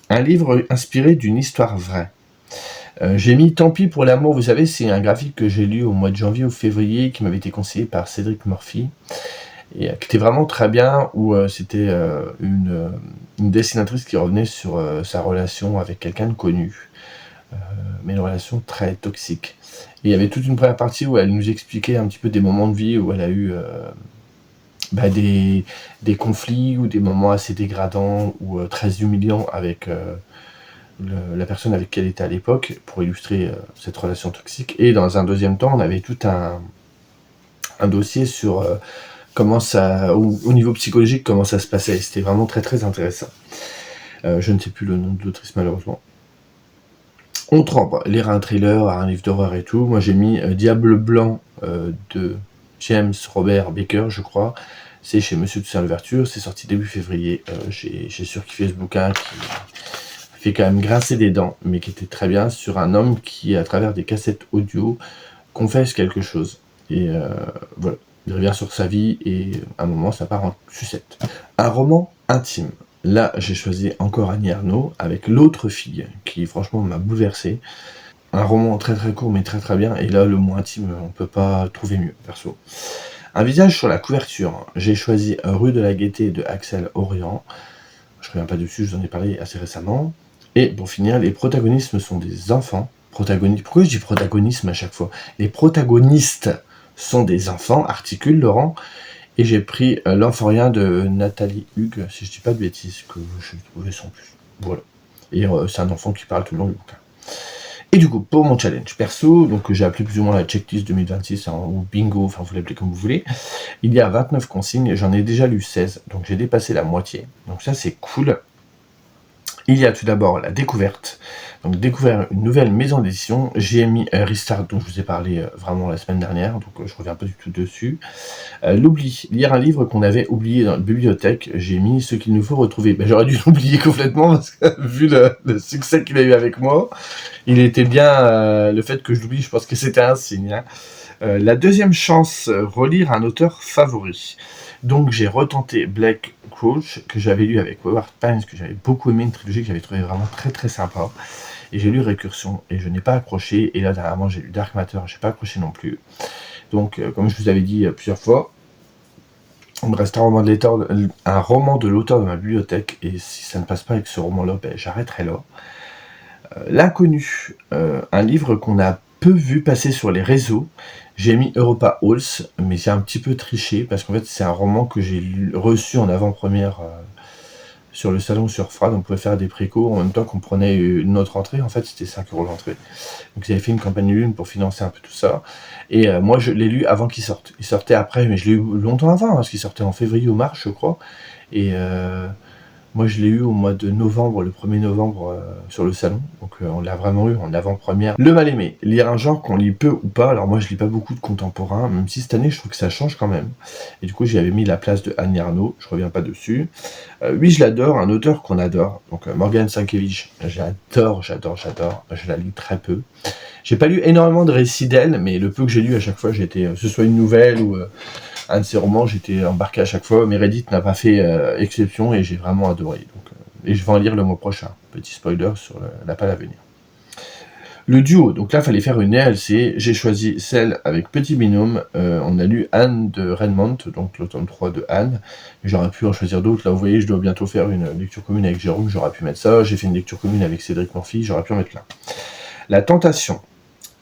Un livre inspiré d'une histoire vraie. J'ai mis Tant pis pour l'amour, vous savez, c'est un graphique que j'ai lu au mois de janvier ou février, qui m'avait été conseillé par Cédric Murphy, et qui était vraiment très bien, où c'était une dessinatrice qui revenait sur sa relation avec quelqu'un de connu, mais une relation très toxique. Et il y avait toute une première partie où elle nous expliquait un petit peu des moments de vie où elle a eu des conflits ou des moments assez dégradants ou très humiliants avec la personne avec qui elle était à l'époque, pour illustrer cette relation toxique. Et dans un deuxième temps, on avait tout un dossier sur comment ça, au niveau psychologique, comment ça se passait. C'était vraiment très très intéressant. Je ne sais plus le nom de l'autrice malheureusement. On trempe, lire un thriller, un livre d'horreur et tout. Moi j'ai mis Diable Blanc de James Robert Baker, je crois. C'est chez Monsieur Toussaint Louverture, c'est sorti début février. J'ai surkiffé ce bouquin fait quand même grincer des dents, mais qui était très bien, sur un homme qui, à travers des cassettes audio, confesse quelque chose. Et voilà, il revient sur sa vie et à un moment ça part en sucette. Un roman intime. Là, j'ai choisi encore Annie Ernaux avec L'autre fille, qui franchement m'a bouleversé. Un roman très très court mais très très bien, et là le mot intime, on peut pas trouver mieux, perso. Un visage sur la couverture. J'ai choisi Rue de la Gaîté de Axel Orient. Je ne reviens pas dessus, je vous en ai parlé assez récemment. Et pour finir, les protagonistes sont des enfants. Pourquoi je dis protagonisme à chaque fois? Les protagonistes sont des enfants, articule Laurent. Et j'ai pris L'Enfant-Rien de Nathalie Hugues, si je dis pas de bêtises, que je trouvais sans plus. Voilà. Et c'est un enfant qui parle tout le long du bouquin. Et du coup, pour mon challenge perso, donc j'ai appelé plus ou moins la checklist 2026, hein, ou bingo, enfin vous l'appelez comme vous voulez, il y a 29 consignes, j'en ai déjà lu 16, donc j'ai dépassé la moitié. Donc ça c'est cool. Il y a tout d'abord la découverte, donc découvrir une nouvelle maison d'édition. J'ai mis Restart, dont je vous ai parlé vraiment la semaine dernière, donc je reviens pas du tout dessus. L'oubli, lire un livre qu'on avait oublié dans la bibliothèque. J'ai mis Ce qu'il nous faut retrouver. Ben, j'aurais dû l'oublier complètement, parce que vu le succès qu'il a eu avec moi, il était bien, le fait que je l'oublie, je pense que c'était un signe. Hein. La deuxième chance, relire un auteur favori. Donc j'ai retenté Black Crouch, que j'avais lu avec Howard Pines, que j'avais beaucoup aimé, une trilogie que j'avais trouvé vraiment très très sympa. Et j'ai lu Récursion, et je n'ai pas accroché. Et là, dernièrement, j'ai lu Dark Matter, je n'ai pas accroché non plus. Donc, comme je vous avais dit plusieurs fois, il me reste un roman de l'auteur de ma bibliothèque, et si ça ne passe pas avec ce roman-là, ben, j'arrêterai là. L'inconnu, un livre qu'on a peu vu passer sur les réseaux. J'ai mis Europa Halls, mais c'est un petit peu triché, parce qu'en fait c'est un roman que j'ai reçu en avant-première sur le salon sur Frad. On pouvait faire des précos en même temps qu'on prenait notre entrée. En fait c'était 5 € l'entrée. Donc ils avaient fait une campagne lune pour financer un peu tout ça. Et moi je l'ai lu avant qu'il sorte. Il sortait après, mais je l'ai eu longtemps avant, parce qu'il sortait en février ou mars je crois. Et moi, je l'ai eu au mois de novembre, le 1er novembre, sur le salon. Donc, on l'a vraiment eu en avant-première. Le mal-aimé, lire un genre qu'on lit peu ou pas. Alors, moi, je lis pas beaucoup de contemporain, même si cette année, je trouve que ça change quand même. Et du coup, j'y avais mis la place de Annie Ernaux. Je reviens pas dessus. Oui, je l'adore, un auteur qu'on adore. Donc, Morgan Sienkiewicz, j'adore. Je la lis très peu. J'ai pas lu énormément de récits d'elle, mais le peu que j'ai lu, à chaque fois, j'étais, ce soit une nouvelle ou un de ses romans, j'étais embarqué à chaque fois. Meredith n'a pas fait exception et j'ai vraiment adoré. Donc, et je vais en lire le mois prochain. Petit spoiler sur la palle à venir. Le duo, donc là, il fallait faire une ELC. J'ai choisi celle avec Petit Binôme. On a lu Anne de Redmond, donc le tome 3 de Anne. J'aurais pu en choisir d'autres. Là, vous voyez, je dois bientôt faire une lecture commune avec Jérôme. J'aurais pu mettre ça. J'ai fait une lecture commune avec Cédric Murphy. J'aurais pu en mettre là. La tentation.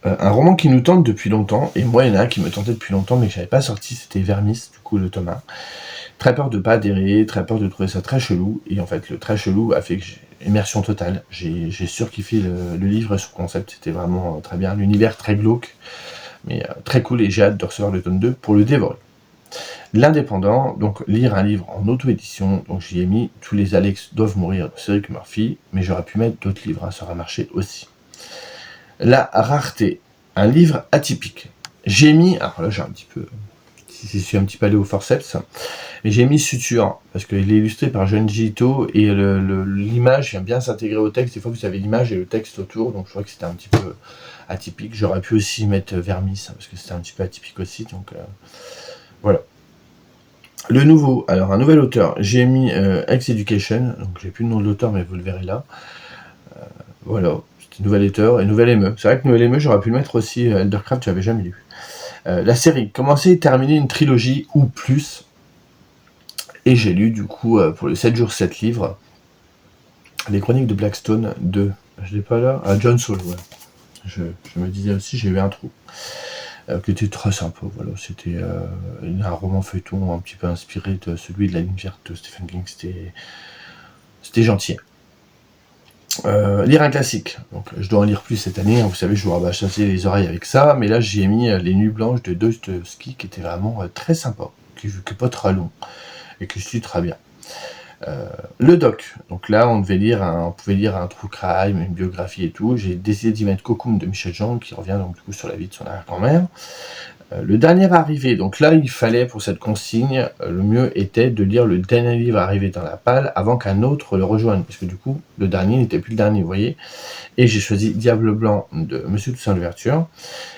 Un roman qui nous tente depuis longtemps, et moi il y en a un qui me tentait depuis longtemps mais que j'avais pas sorti, c'était Vermis, du coup le tome 1. Très peur de pas adhérer, très peur de trouver ça très chelou, et en fait le très chelou a fait que j'ai immersion totale, j'ai surkiffé le livre et son concept, c'était vraiment très bien, l'univers très glauque, mais très cool, et j'ai hâte de recevoir le tome 2 pour le dévorer. L'indépendant, donc lire un livre en auto-édition, donc j'y ai mis Tous les Alex doivent mourir de Cédric Murphy, mais j'aurais pu mettre d'autres livres, hein, ça aurait marché aussi. La rareté, un livre atypique. J'ai mis, alors là j'ai un petit peu, je suis un petit peu allé au forceps, mais j'ai mis Suture, parce qu'il est illustré par Junji Ito, et l'image vient bien s'intégrer au texte. Des fois vous avez l'image et le texte autour, donc je crois que c'était un petit peu atypique. J'aurais pu aussi mettre Vermis, parce que c'était un petit peu atypique aussi, donc voilà. Le nouveau, alors un nouvel auteur, j'ai mis Ex-Education, donc j'ai plus le nom de l'auteur, mais vous le verrez là. Voilà. Nouvel auteur et Nouvelle Émeu. C'est vrai que Nouvelle Émeu, j'aurais pu le mettre aussi. Eldercraft, j'avais jamais lu. La série, commencer et terminer une trilogie ou plus. Et j'ai lu, du coup, pour le 7 jours, 7 livres, Les Chroniques de Blackstone 2. Je l'ai pas là. John Saul, ouais. Je me disais aussi, j'ai eu un trou. Qui était très sympa. Voilà. C'était un roman feuilleton un petit peu inspiré de celui de La Ligne verte de Stephen King. C'était gentil. Lire un classique, donc je dois en lire plus cette année, hein. Vous savez, je vous rabâche les oreilles avec ça, mais là j'ai mis Les Nuits Blanches de Dostoïevski, qui était vraiment très sympa, qui n'est pas très long, et qui suit très bien. Le doc, donc là on pouvait lire un true crime, une biographie et tout. J'ai décidé d'y mettre Cocoon de Michel Jean, qui revient donc du coup sur la vie de son arrière-grand-mère. Le dernier arrivé, donc là il fallait pour cette consigne, le mieux était de lire le dernier livre arrivé dans la palle avant qu'un autre le rejoigne, parce que du coup le dernier n'était plus le dernier, vous voyez. Et j'ai choisi Diable Blanc de Monsieur Toussaint Louverture.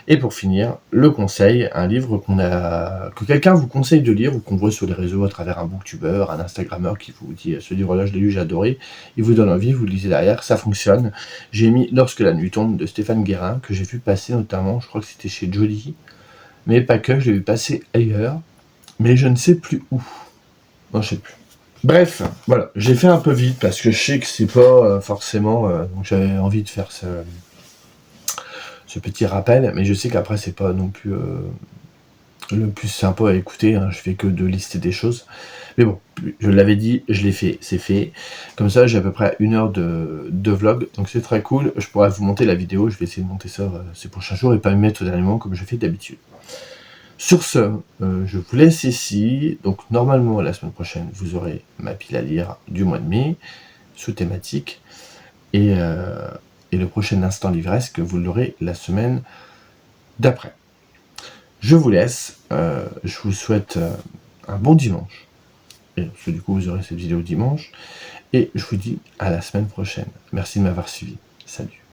Et pour finir, le conseil, un livre que quelqu'un vous conseille de lire ou qu'on voit sur les réseaux à travers un booktubeur, un instagrammeur qui vous dit ce livre-là je l'ai lu, j'ai adoré, il vous donne envie, vous le lisez derrière, ça fonctionne. J'ai mis Lorsque la nuit tombe de Stéphane Guérin, que j'ai vu passer notamment, je crois que c'était chez Joly, mais pas que, je l'ai vu passer ailleurs, mais je ne sais plus où. Non, je sais plus. Bref, voilà, j'ai fait un peu vite parce que je sais que c'est pas forcément. Donc j'avais envie de faire ce petit rappel, mais je sais qu'après c'est pas non plus le plus sympa à écouter. Hein, je fais que de lister des choses. Mais bon, je l'avais dit, je l'ai fait, c'est fait. Comme ça, j'ai à peu près 1 heure de vlog, donc c'est très cool. Je pourrais vous monter la vidéo, je vais essayer de monter ça ces prochains jours et pas me mettre au dernier moment comme je fais d'habitude. Sur ce, je vous laisse ici. Donc normalement, la semaine prochaine, vous aurez ma pile à lire du mois de mai, sous thématique. Et le prochain instant livresque, vous l'aurez la semaine d'après. Je vous laisse. Je vous souhaite un bon dimanche. Et parce que du coup, vous aurez cette vidéo dimanche. Et je vous dis à la semaine prochaine. Merci de m'avoir suivi. Salut.